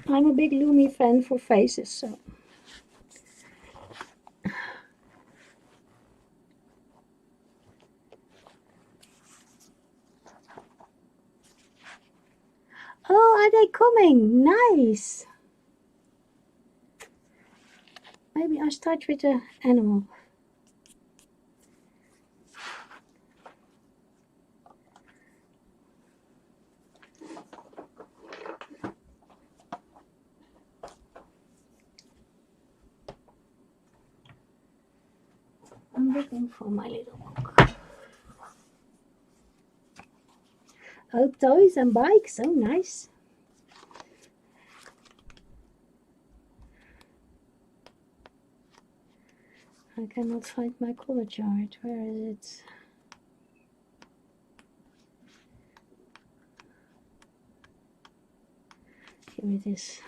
I'm a big Lumi fan for faces, so. Oh, I they coming? Nice. Maybe I start with the animal. I'm looking for my little book. Oh, toys and bikes. Oh, nice. I cannot find my color chart. Where is it? Here it is.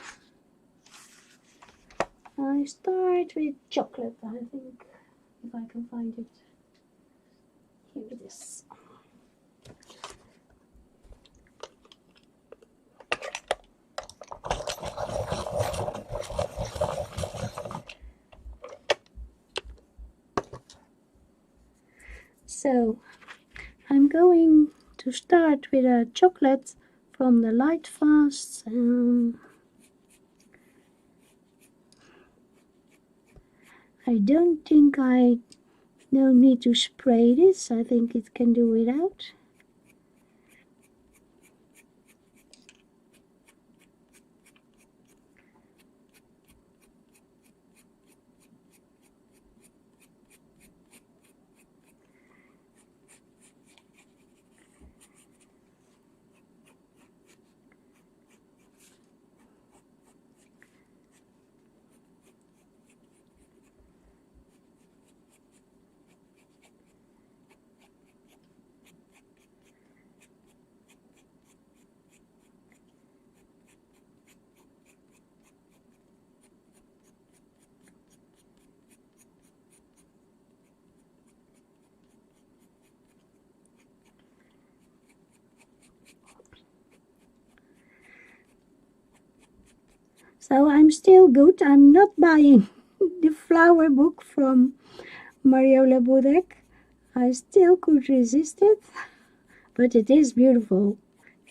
I start with chocolate, I think, if I can find it. Here it is. So, I'm going to start with a chocolate from the Light Fast. I don't think I don't need to spray this. I think it can do without. So I'm still good. I'm not buying the flower book from Mariola Budek. I still could resist it, but it is beautiful.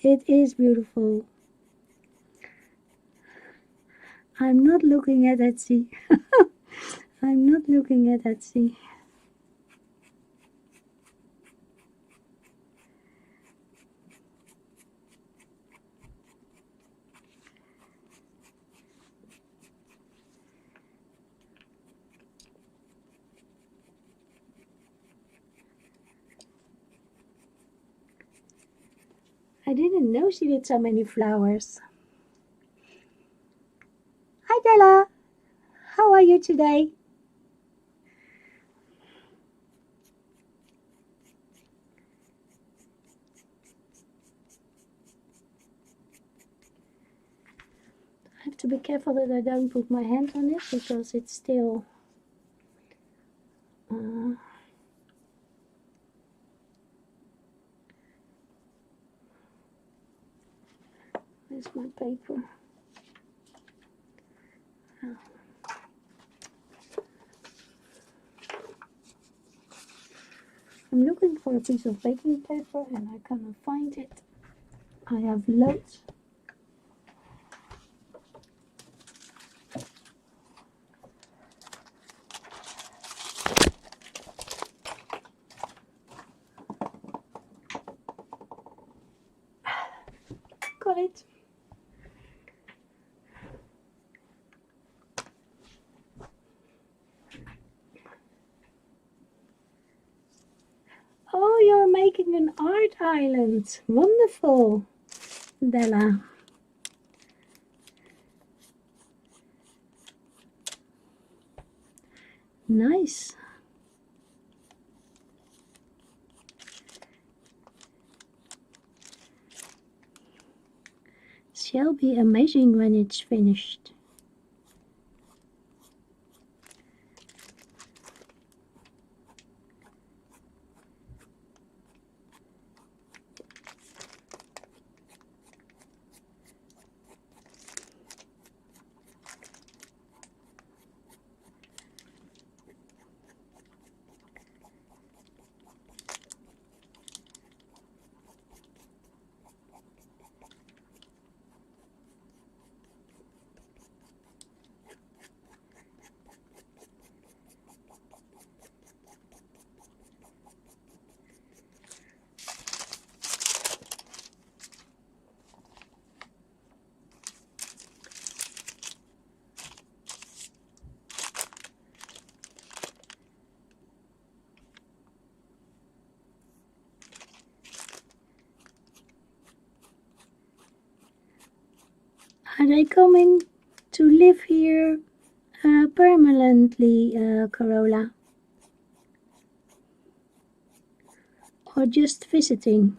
It is beautiful. I'm not looking at Etsy. I'm not looking at Etsy. I didn't know she did so many flowers. Hi Della, how are you today? I have to be careful that I don't put my hand on it because it's still where's my paper? Oh. I'm looking for a piece of baking paper and I cannot find it. I have loads. Got it. Oh, you're making an art island. Wonderful, Della. Nice. Shall be amazing when it's finished. Are they coming to live here permanently, Carola? Or just visiting?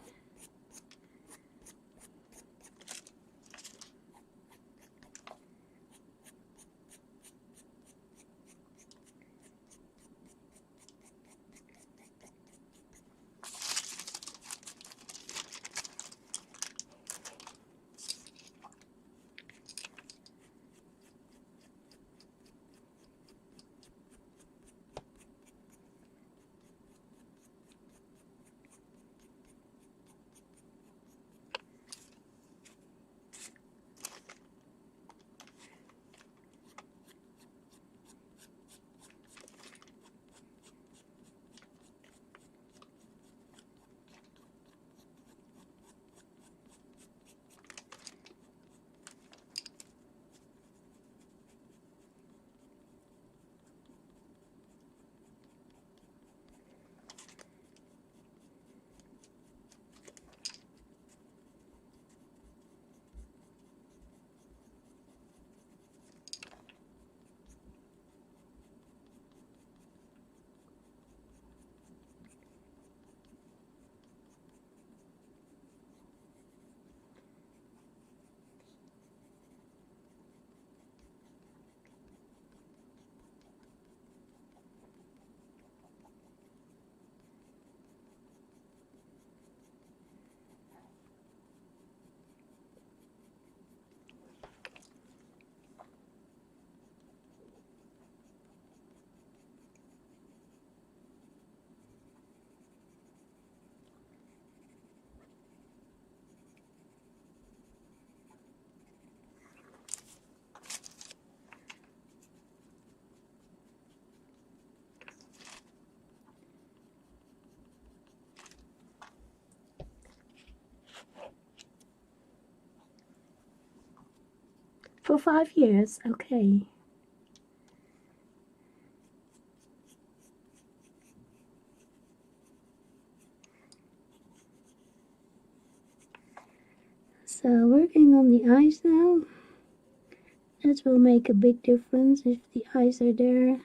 For 5 years, okay. So working on the eyes now. That will make a big difference if the eyes are there.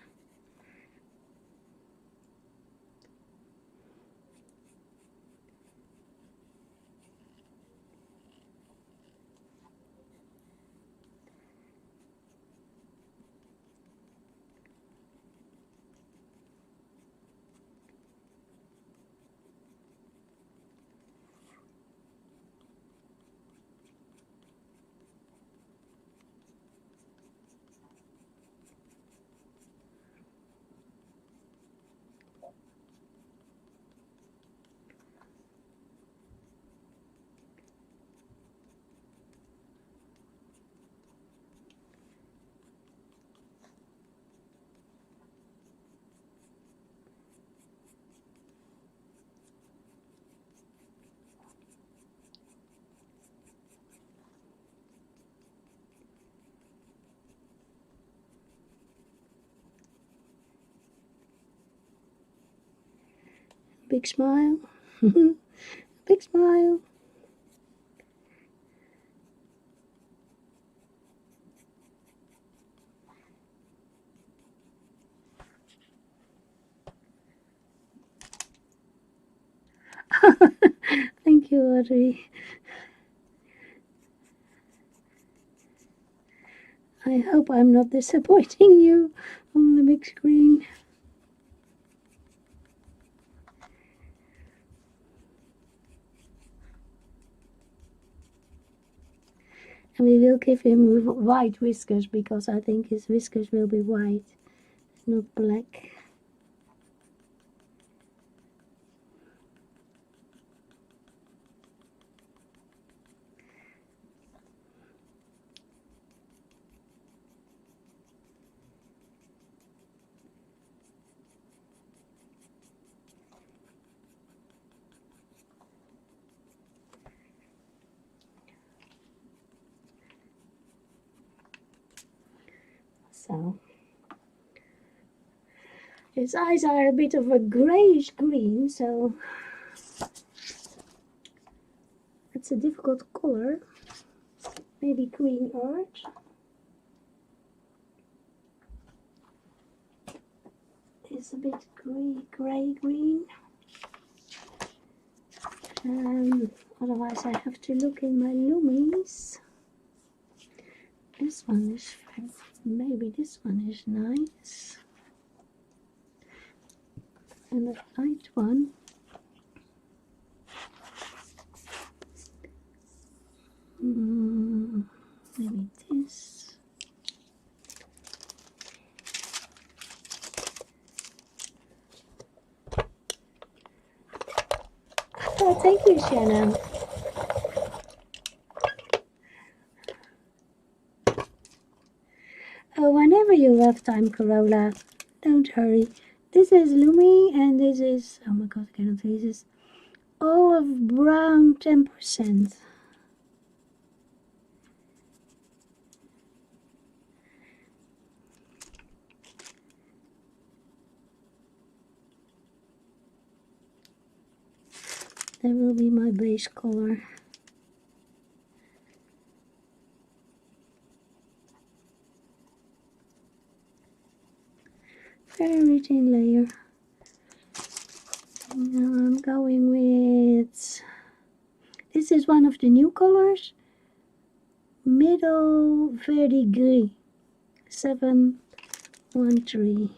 Big smile. Big smile. Thank you, Audrey. I hope I'm not disappointing you on the big screen. And we will give him white whiskers because I think his whiskers will be white, not black. So his eyes are a bit of a grayish green, so it's a difficult color maybe green earth. It's a bit grey green. Otherwise I have to look in my Loomies. This one is, maybe this one is nice. And the light one. Maybe this. Oh, thank you, Shannon. Oh, whenever you have time, Corolla, don't hurry. This is Lumi, and this is, oh my god, I cannot see this. Olive brown 10%. That will be my base color. Very thin layer. Now I'm going with, this is one of the new colors. Middle Verdigris 713.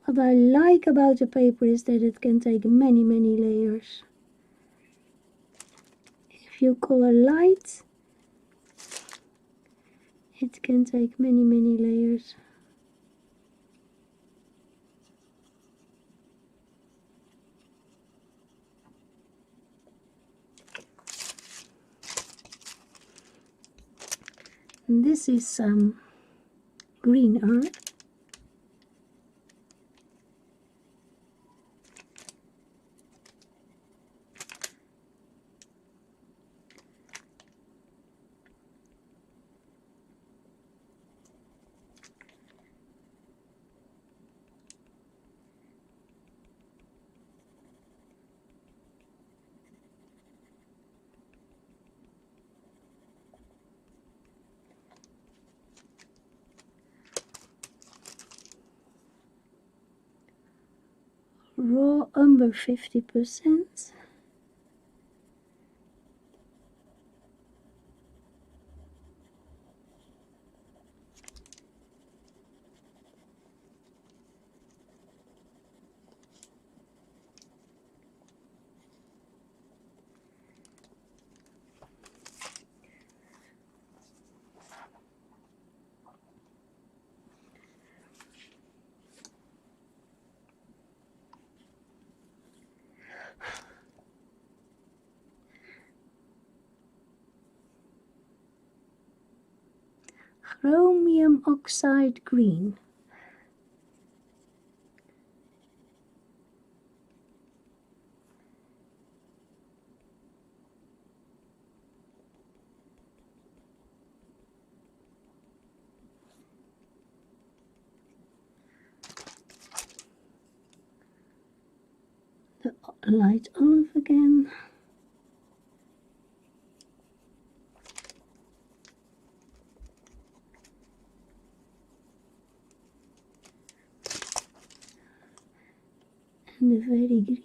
What I like about the paper is that it can take many layers. If you color light, it can take many layers. And this is green earth. Raw umber 50%. Chromium oxide green. The light olive again. And the verdigris.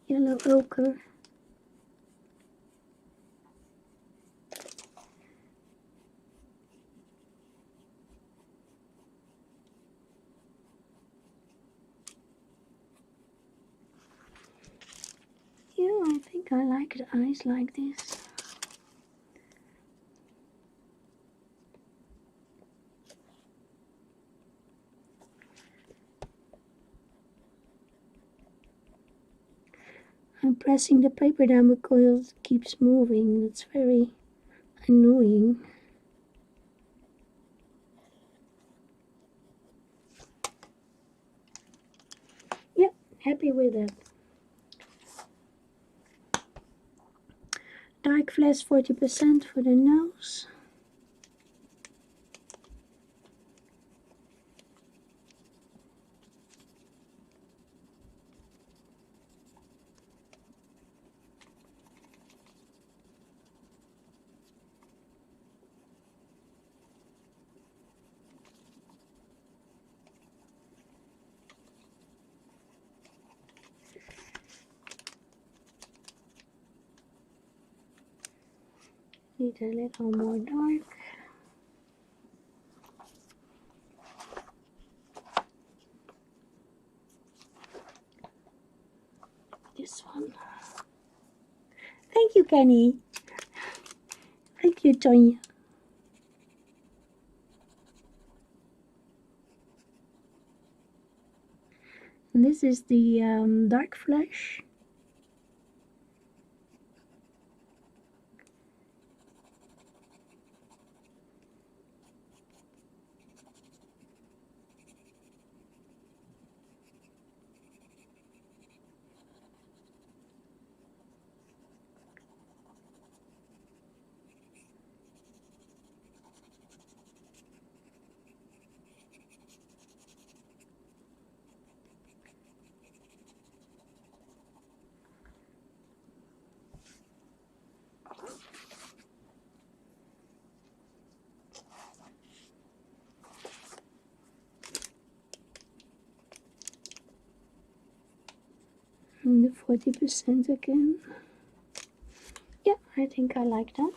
Yellow ochre. Yeah, I think I like the eyes like this. I'm pressing the paper down because it keeps moving. It's very annoying. Yep, happy with it. Dark flash 40% for the nose. Need a little more dark. This one. Thank you, Kenny. Thank you, Tonya. And this is the dark flash. And the 40% again. Yeah, I think I like that.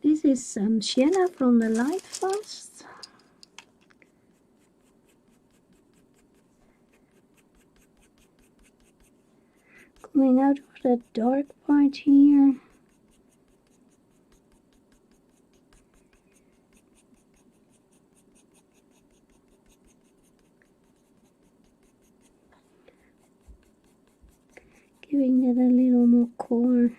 This is sienna from the Light Fast. Coming out of that dark part here. Giving it a little more color.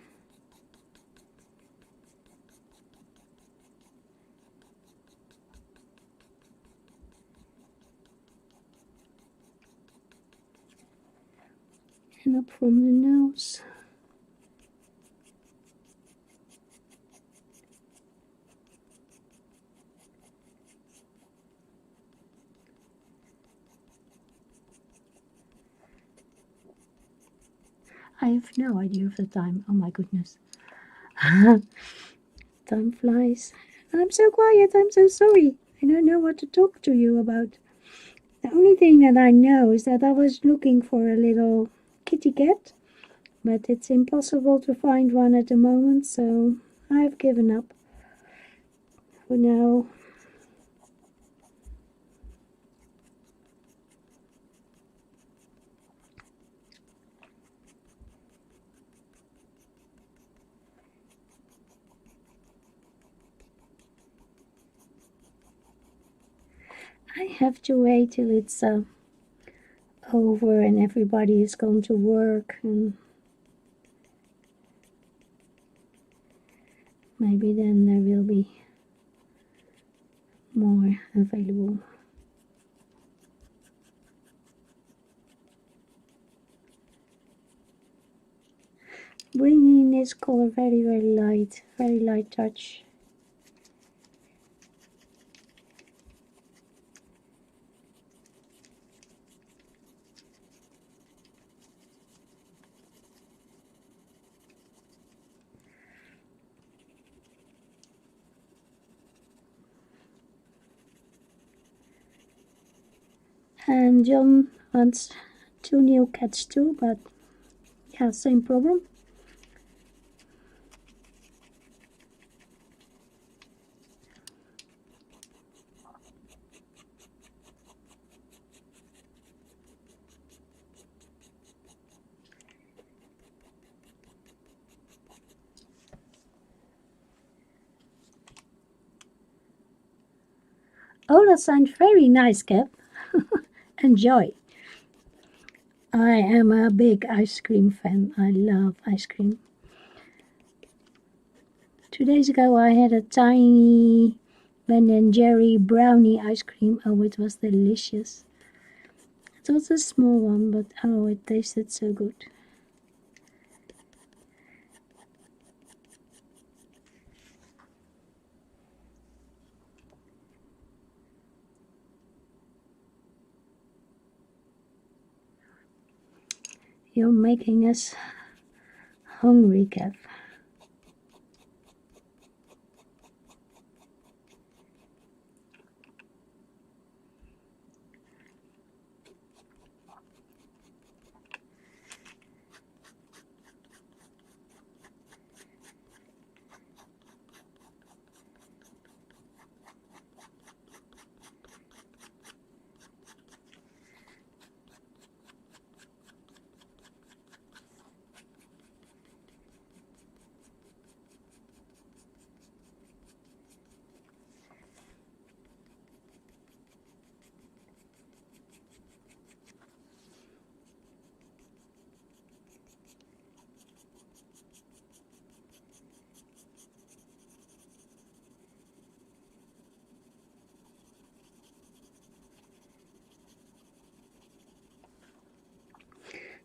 And up from the nose. I have no idea of the time. Oh my goodness. Time flies. I'm so quiet. I'm so sorry. I don't know what to talk to you about. The only thing that I know is that I was looking for a little kitty cat, but it's impossible to find one at the moment, so I've given up for now. I have to wait till it's over and everybody is gone to work, and maybe then there will be more available. Bringing this color very light touch. And John wants 2 new cats too, but yeah, same problem. Oh, that sounds very nice, Cap. Enjoy. I am a big ice cream fan. I love ice cream. 2 days ago, I had a tiny Ben and Jerry brownie ice cream. Oh, it was delicious. It was a small one, but oh, it tasted so good. You're making us hungry, Kev.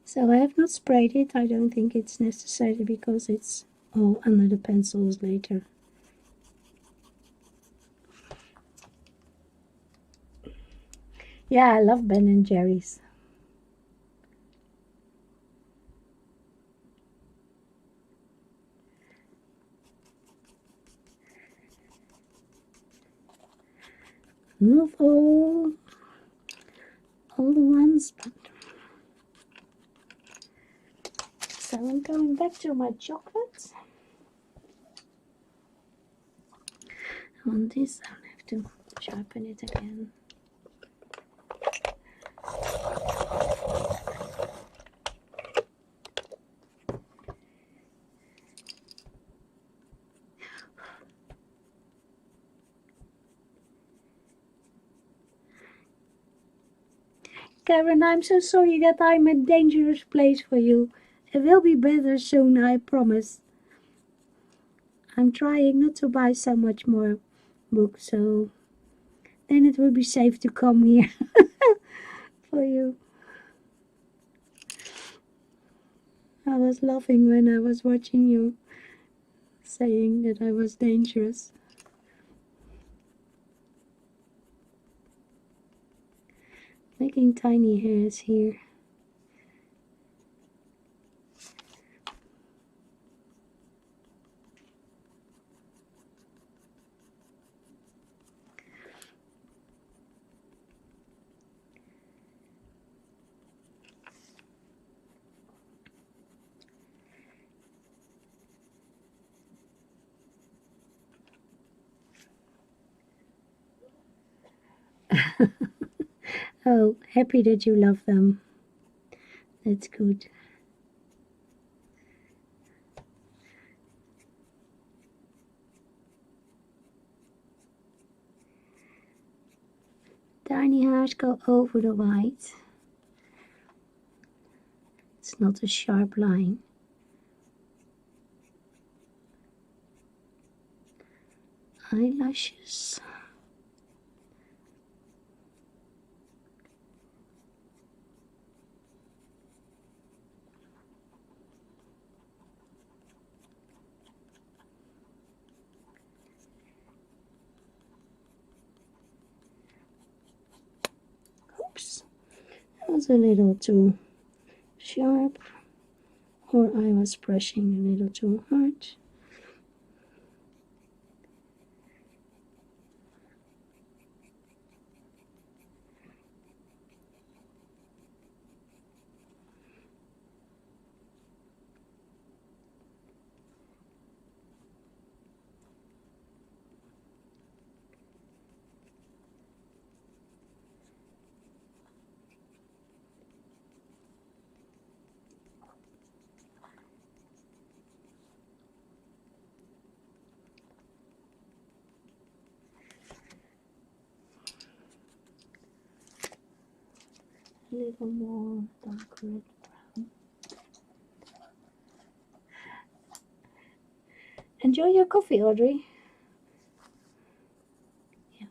So I have not sprayed it. I don't think it's necessary because it's all under the pencils later. Yeah, I love Ben and Jerry's. Not all the ones, but so I'm going back to my chocolate. On this, I'll have to sharpen it again. Karen, I'm so sorry that I'm a dangerous place for you. It will be better soon, I promise. I'm trying not to buy so much more books, so then it will be safe to come here for you. I was laughing when I was watching you saying that I was dangerous. Making tiny hairs here. Oh, happy that you love them. That's good. Tiny hairs go over the white. It's not a sharp line. Eyelashes. Oops, that was a little too sharp, or I was brushing a little too hard. little more dark red brown. Enjoy your coffee, Audrey. Yeah,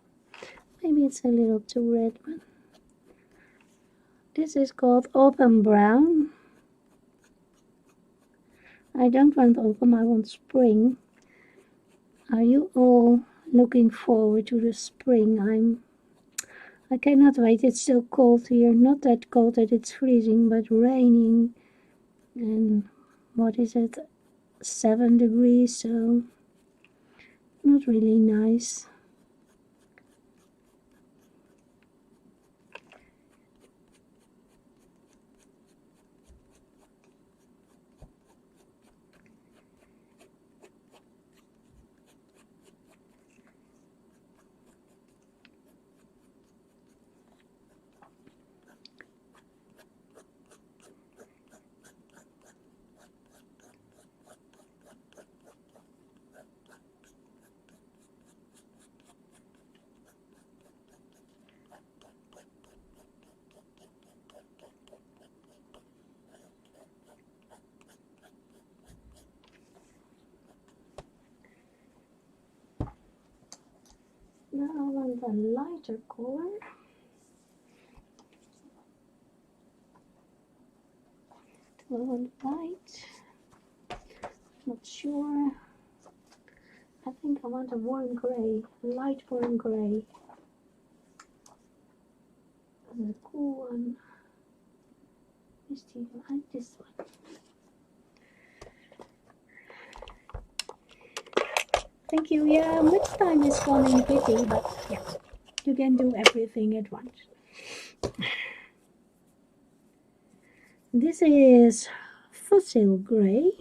maybe it's a little too red, but this is called autumn brown. I don't want autumn, I want spring. Are you all looking forward to the spring? I cannot wait. It's so cold here. Not that cold that it's freezing, but raining. And what is it? 7 degrees, so not really nice. Now I want a lighter color. Do I want white? Not sure. I think I want a warm gray, a light warm gray. That's a cool one. Do you like this one? Thank you. Yeah, much time is gone in pity, but yeah, you can do everything at once. This is fossil gray.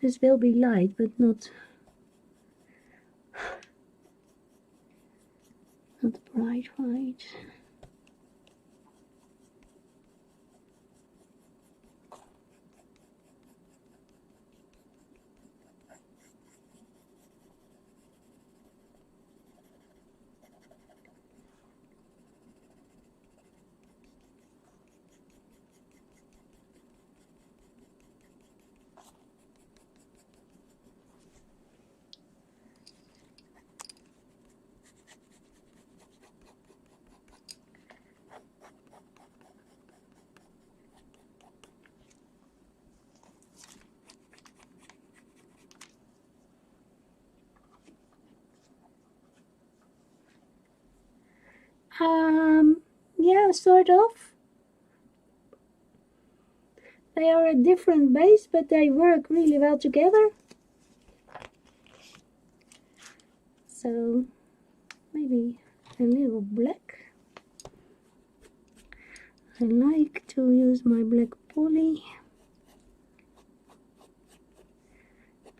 This will be light, but not bright white. Yeah, sort of. They are a different base, but they work really well together. So maybe a little black. I like to use my black poly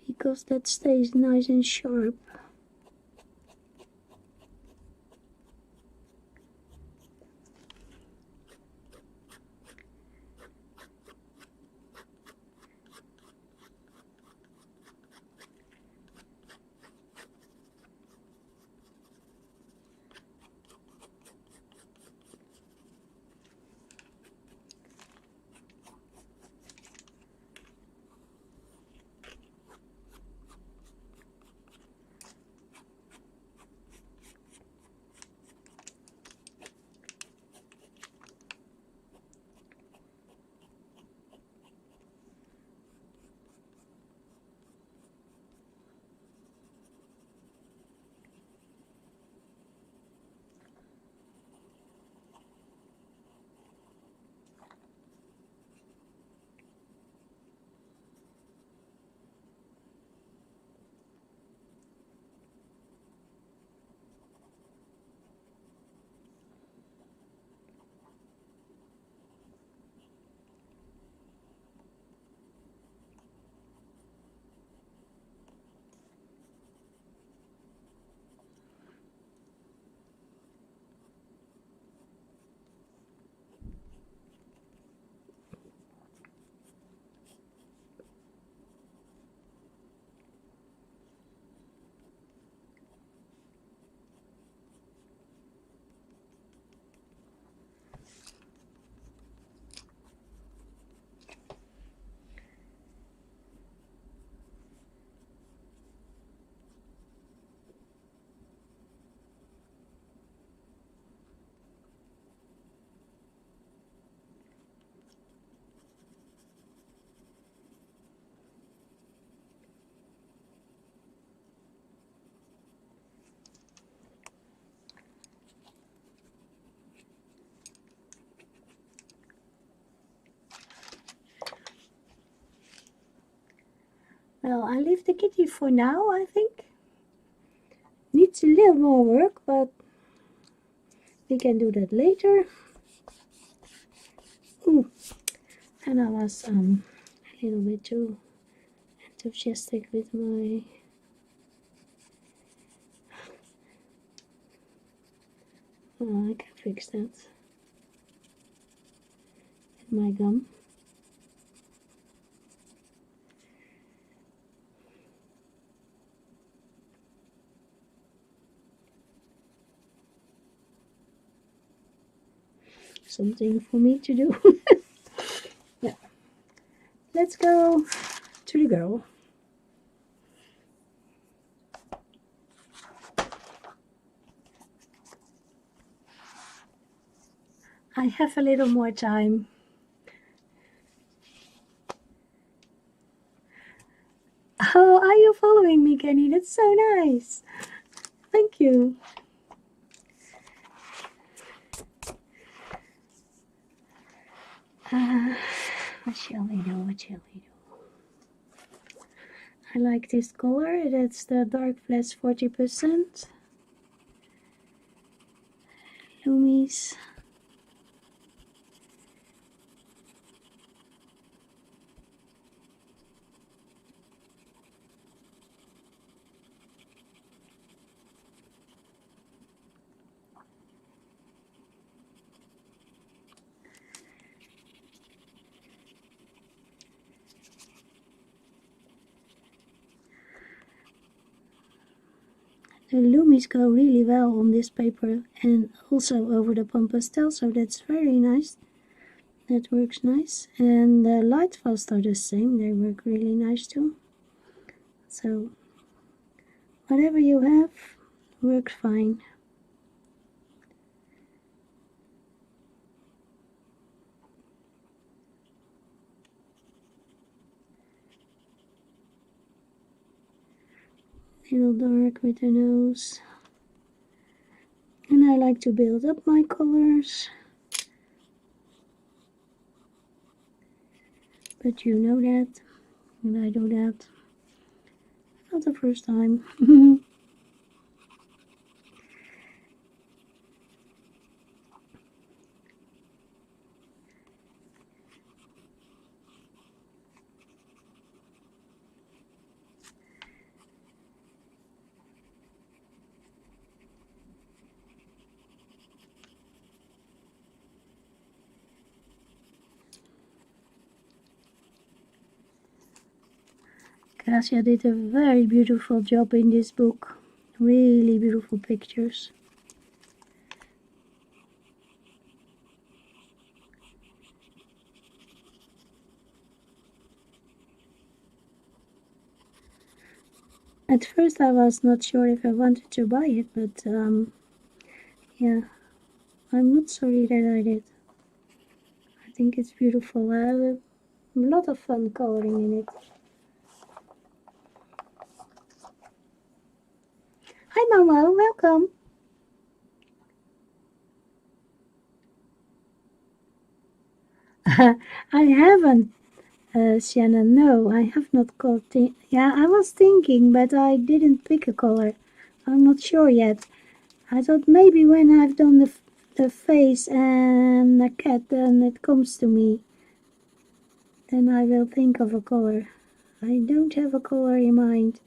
because that stays nice and sharp. Well, I leave the kitty for now, I think. Needs a little more work, but we can do that later. Ooh, and I was a little bit too enthusiastic with my I can fix that with my gum. Something for me to do. Yeah. Let's go to the girl. I have a little more time. Oh, are you following me, Kenny? That's so nice. Thank you. What shall we do? What shall we do? I like this color. That's the dark flash 40%. Loomies. The loomies go really well on this paper and also over the Panpastel, so that's very nice. That works nice. And the light fast are the same, they work really nice too. So whatever you have works fine. Little dark with the nose. And I like to build up my colors. But you know that. And I do that. Not the first time. Grazia did a very beautiful job in this book. Really beautiful pictures. At first I was not sure if I wanted to buy it, but yeah, I'm not sorry that I did. I think it's beautiful. I have a lot of fun coloring in it. Hi Mama, welcome. I haven't, Shannon, no, I have not got it. Yeah, I was thinking, but I didn't pick a color. I'm not sure yet. I thought maybe when I've done the face and the cat, then it comes to me. Then I will think of a color. I don't have a color in mind.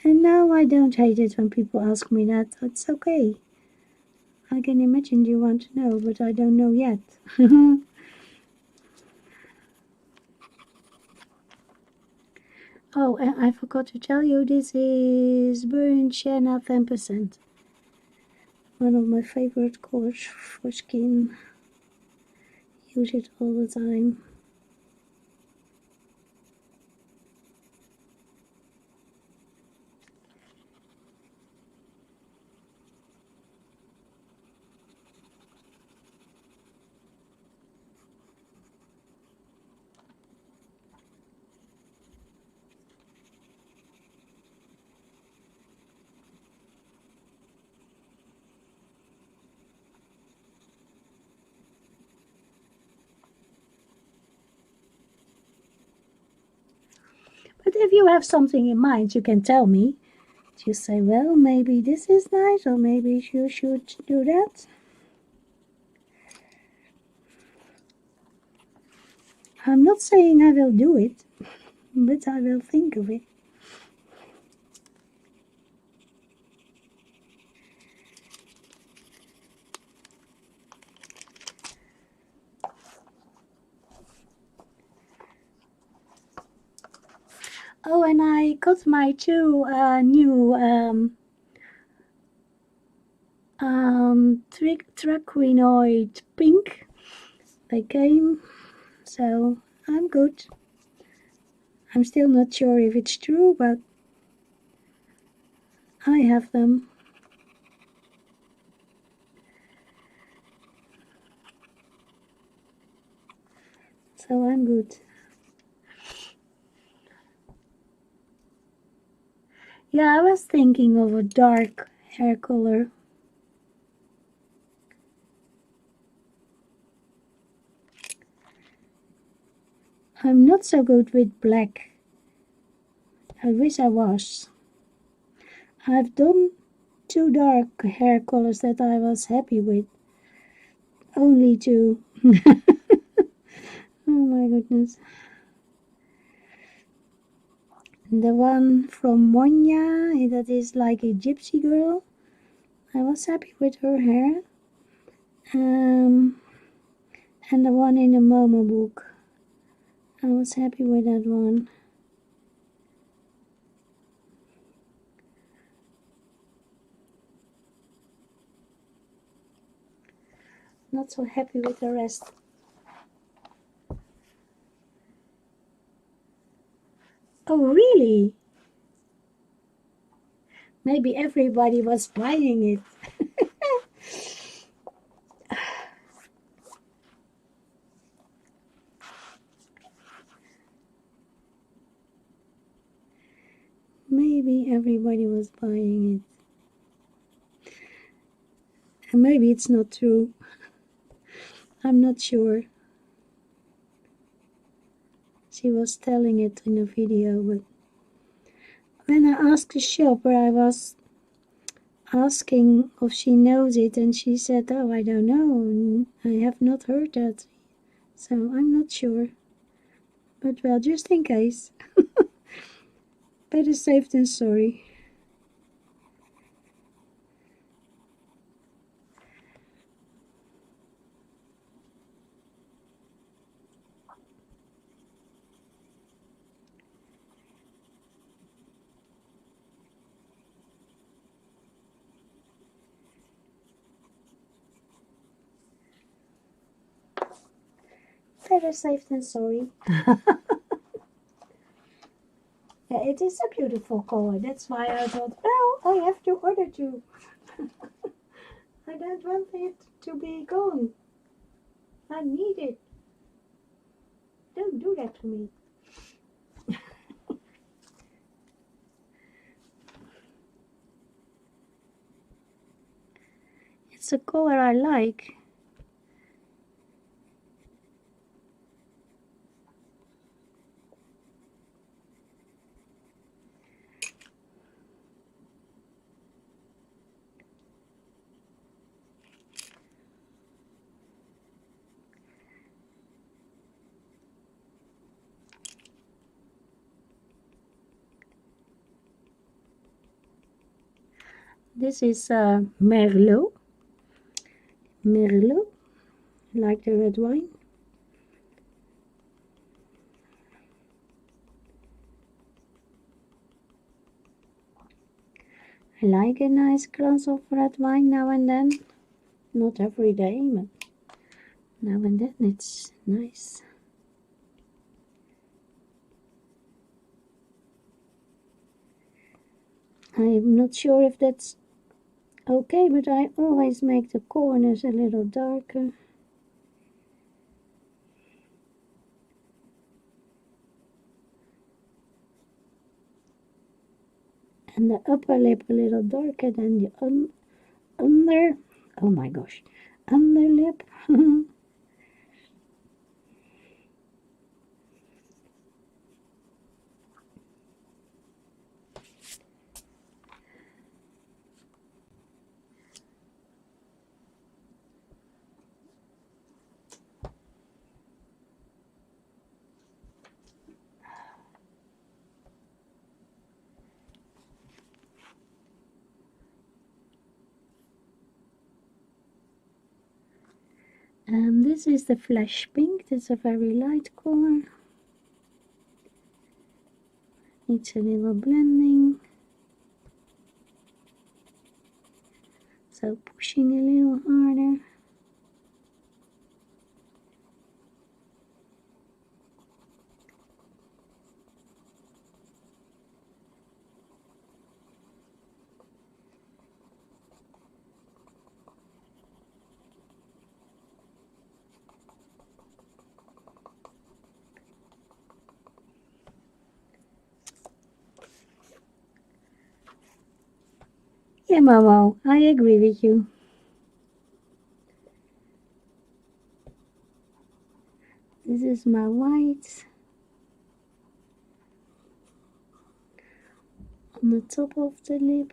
And no, I don't hate it when people ask me that. It's okay. I can imagine you want to know, but I don't know yet. Oh, and I forgot to tell you, this is Burnt Sienna 10%. One of my favorite colors for skin. Use it all the time. if you have something in mind, you can tell me. You say, well, maybe this is nice, or maybe you should do that. I'm not saying I will do it, but I will think of it. Oh, and I got my two new triquinoid pink. They came, so I'm good. I'm still not sure if it's true, but I have them. So I'm good. Yeah, I was thinking of a dark hair color. I'm not so good with black. I wish I was. I've done two dark hair colors that I was happy with. Only two. Oh my goodness. The one from Monya, that is like a gypsy girl. I was happy with her hair. And the one in the Momo book. I was happy with that one. Not so happy with the rest. Oh, really? Maybe everybody was buying it. Maybe everybody was buying it. And maybe it's not true. I'm not sure. She was telling it in a video, but when I asked the shop where I was asking if she knows it, and she said, oh, I don't know, I have not heard that, so I'm not sure. But well, just in case. Better safe than sorry. Better safe than sorry. Yeah, it is a beautiful color. That's why I thought, well, I have to order two. I don't want it to be gone. I need it. Don't do that to me. It's a color I like. This is Merlot. Merlot, like the red wine. I like a nice glass of red wine now and then. Not every day, but now and then it's nice. I'm not sure if that's okay, but I always make the corners a little darker. And the upper lip a little darker than the under, oh my gosh, underlip. This is the Flash Pink. That's a very light color. Needs a little blending. So pushing a little harder. Yeah, Momo, I agree with you. This is my white on the top of the lip.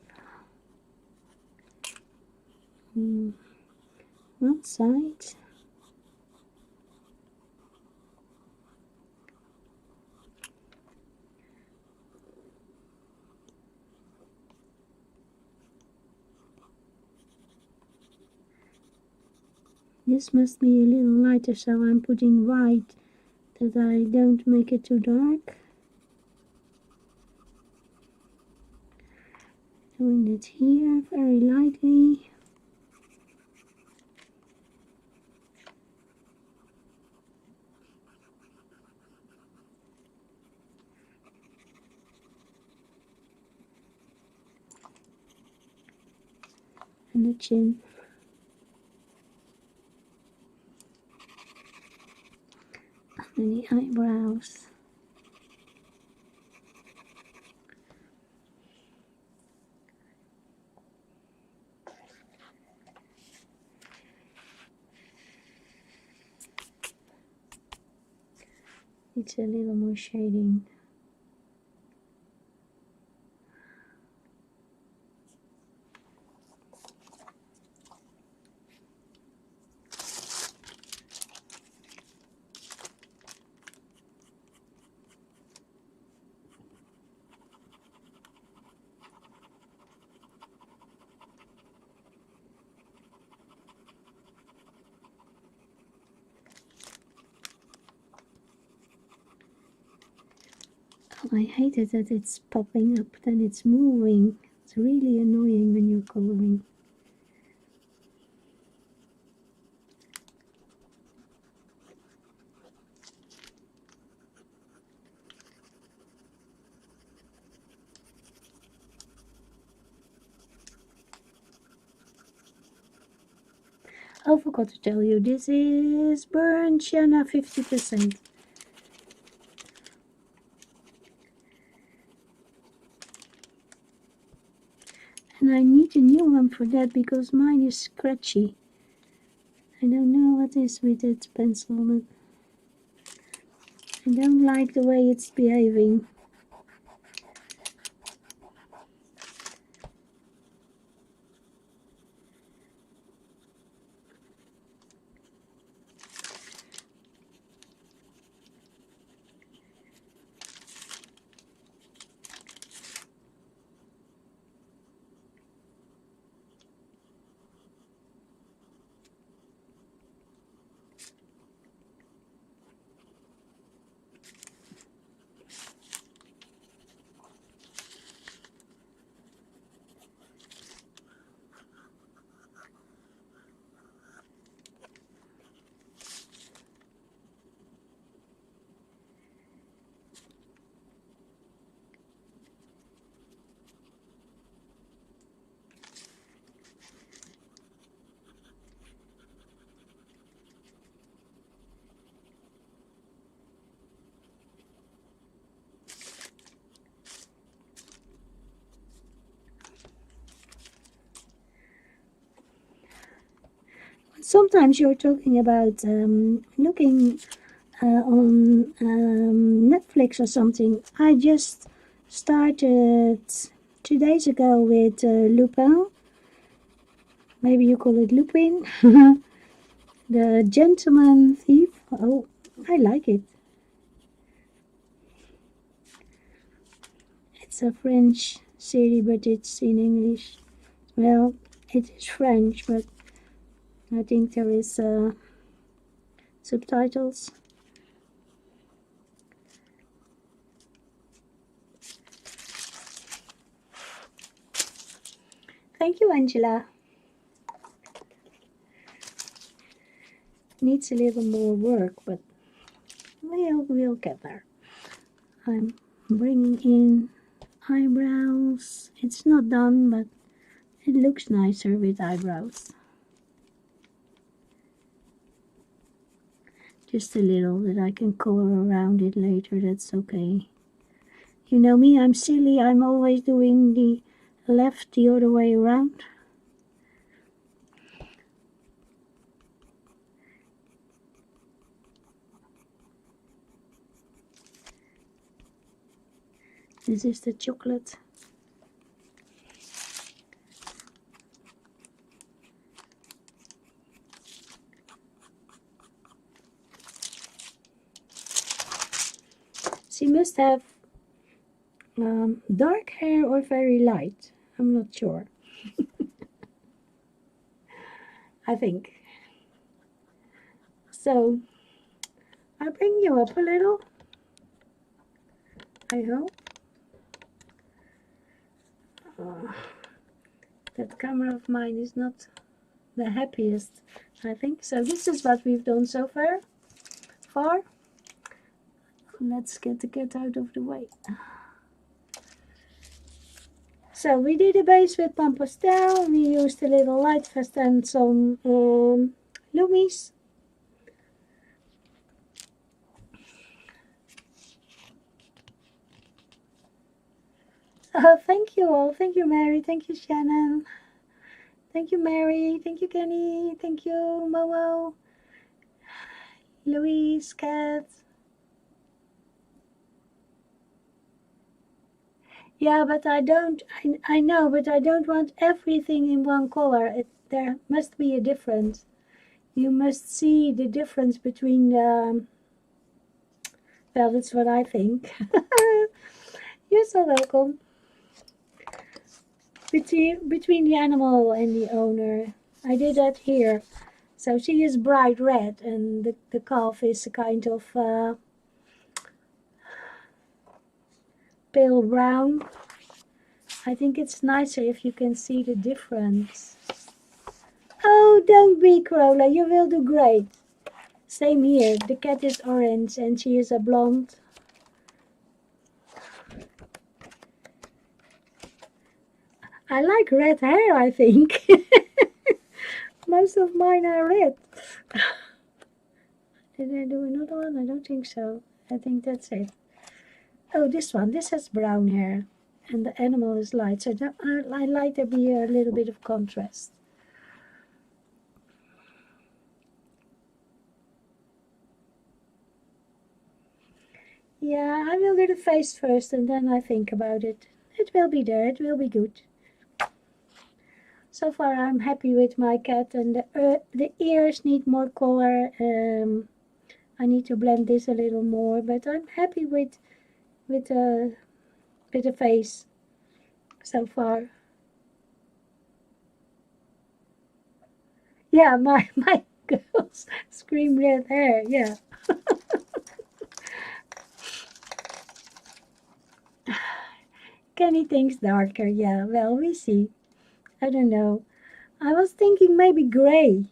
One side. This must be a little lighter, so I'm putting white that I don't make it too dark. Doing it here very lightly. And the chin. And the eyebrows. It's a little more shading. I hate it that it's popping up, then it's moving. It's really annoying when you're coloring. I forgot to tell you, this is Burnt Sienna 50%. And I need a new one for that because mine is scratchy. I don't know what is with that pencil, but I don't like the way it's behaving. Sometimes you're talking about looking on Netflix or something. I just started 2 days ago with Lupin. Maybe you call it Lupin. The Gentleman Thief. Oh, I like it. It's a French series, but it's in English. Well, it is French, but I think there is subtitles. Thank you, Angela. Needs a little more work, but we'll get there. I'm bringing in eyebrows. It's not done, but it looks nicer with eyebrows. Just a little that I can color around it later, that's okay. You know me, I'm silly, I'm always doing the left the other way around. This is the chocolate. She must have dark hair or very light. I'm not sure. I think. So, I'll bring you up a little. I hope. That camera of mine is not the happiest, I think. So this is what we've done so far. Let's get the cat out of the way. So we did a base with Panpastel. We used a little light vest and some Loomies. Thank you all. Thank you, Mary. Thank you, Shannon. Thank you, Mary. Thank you, Kenny. Thank you, Momo. Louise, Kat. Yeah, but I don't, I know, but I don't want everything in one color. There must be a difference. You must see the difference between the, well, that's what I think. You're so welcome. Between the animal and the owner. I did that here. So she is bright red and the calf is a kind of pale brown. I think it's nicer if you can see the difference. Oh, don't be, Corolla, you will do great. Same here, the cat is orange and she is a blonde. I like red hair, I think. Most of mine are red. Did I do another one? I don't think so. I think that's it. Oh, this one. This has brown hair. And the animal is light. So I like there be a little bit of contrast. Yeah, I will do the face first and then I think about it. It will be there. It will be good. So far I'm happy with my cat, and the ears need more color. I need to blend this a little more, but I'm happy with the face so far. Yeah, my girls scream red hair. Yeah. Kenny thinks darker. Yeah. Well, we see. I don't know. I was thinking maybe gray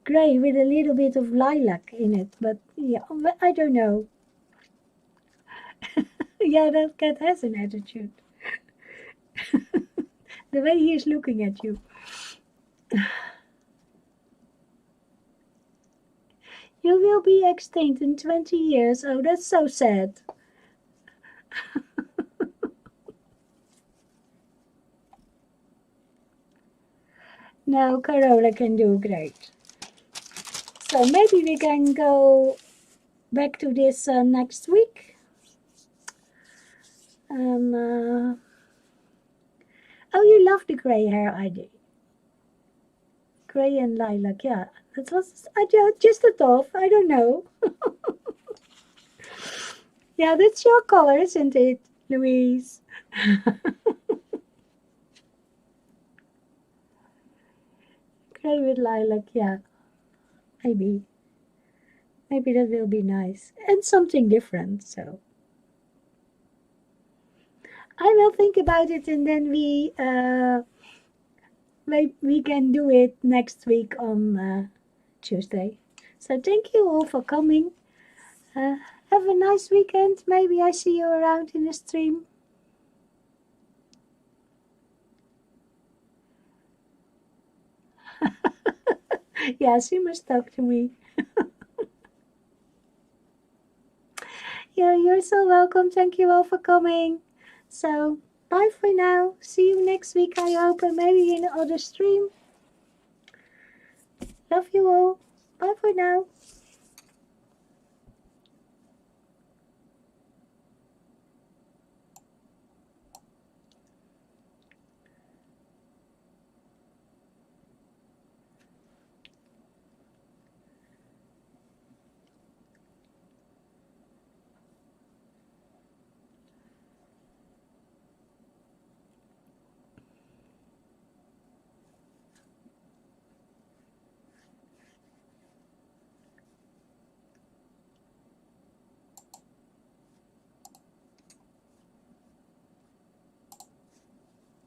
with a little bit of lilac in it, but yeah, I don't know. Yeah, that cat has an attitude. The way he is looking at you. You will be extinct in 20 years. Oh, that's so sad. Now Carola can do great. So maybe we can go back to this next week. Oh, you love the gray hair, I do. Gray and lilac, yeah. That was just a thought. I don't know. Yeah, that's your color, isn't it, Louise? Gray with lilac, yeah. Maybe. Maybe that will be nice and something different. So I will think about it, and then we can do it next week on Tuesday. So thank you all for coming. Uh, have a nice weekend. Maybe I see you around in the stream. Yes, you must talk to me. Yeah, you're so welcome. Thank you all for coming. So, bye for now. See you next week, I hope, and maybe in another stream. Love you all. Bye for now.